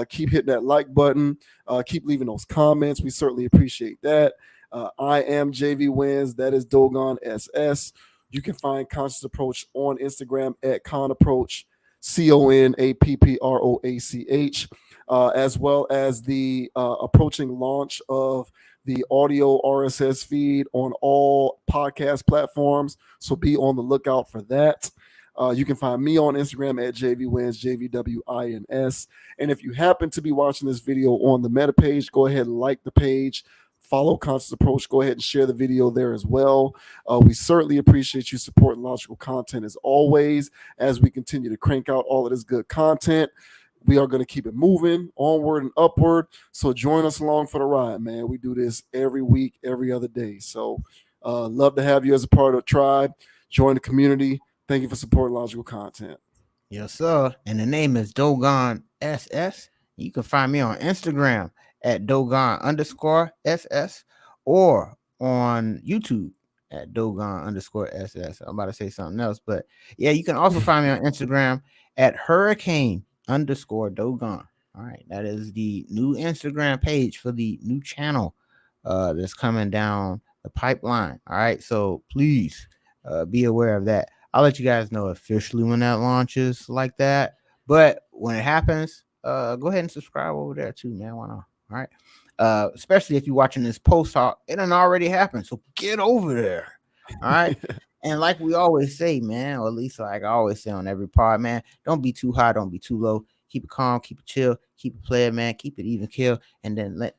Keep hitting that like button. Keep leaving those comments. We certainly appreciate that. I am JV Wins. That is Dogon SS. You can find Conscious Approach on Instagram at ConApproach, ConApproach, as well as the approaching launch of the audio RSS feed on all podcast platforms. So be on the lookout for that. You can find me on Instagram at JVWins, JVWINS. And if you happen to be watching this video on the Meta page, go ahead and like the page. Follow Conscious Approach. Go ahead and share the video there as well. We certainly appreciate you supporting logical content as always, as we continue to crank out all of this good content. We are going to keep it moving onward and upward. So join us along for the ride, man. We do this every week, every other day. So love to have you as a part of the tribe. Join the community. Thank you for supporting logical content. Yes, sir. And the name is Dogon SS. You can find me on Instagram at Dogon_SS or on YouTube at Dogon_SS. I'm about to say something else, but yeah, you can also find me on Instagram at Hurricane_Dogon. All right, that is the new Instagram page for the new channel that's coming down the pipeline. All right, so please be aware of that. I'll let you guys know officially when that launches like that. But when it happens, go ahead and subscribe over there too, man. Why not? All right. Especially if you're watching this post talk, it done already happened. So get over there. All right. And like we always say, man, or at least like I always say on every pod, man, don't be too high, don't be too low. Keep it calm, keep it chill, keep it player, man, keep it even kill, and then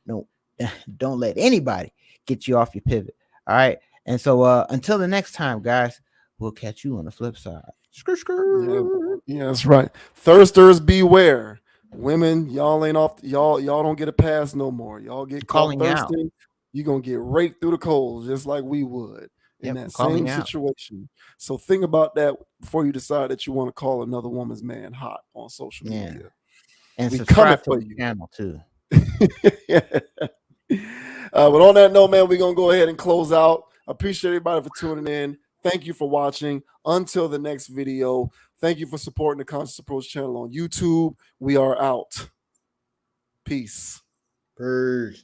don't let anybody get you off your pivot. All right. And so until the next time, guys, we'll catch you on the flip side. Yeah, that's right. Thirsters beware. Women, y'all ain't off. Y'all don't get a pass no more. Y'all get caught Calling you out. thirsting, you're gonna get raked through the coals just like we would in Yep, that calling same you out. situation. So think about that before you decide that you want to call another woman's man hot on social Yeah. media. And We subscribe to coming the for you. channel too. But on that note, man, we're gonna go ahead and close out. Appreciate everybody for tuning in. Thank you for watching. Until the next video, thank you for supporting the Conscious Approach channel on YouTube. We are out. Peace. Peace.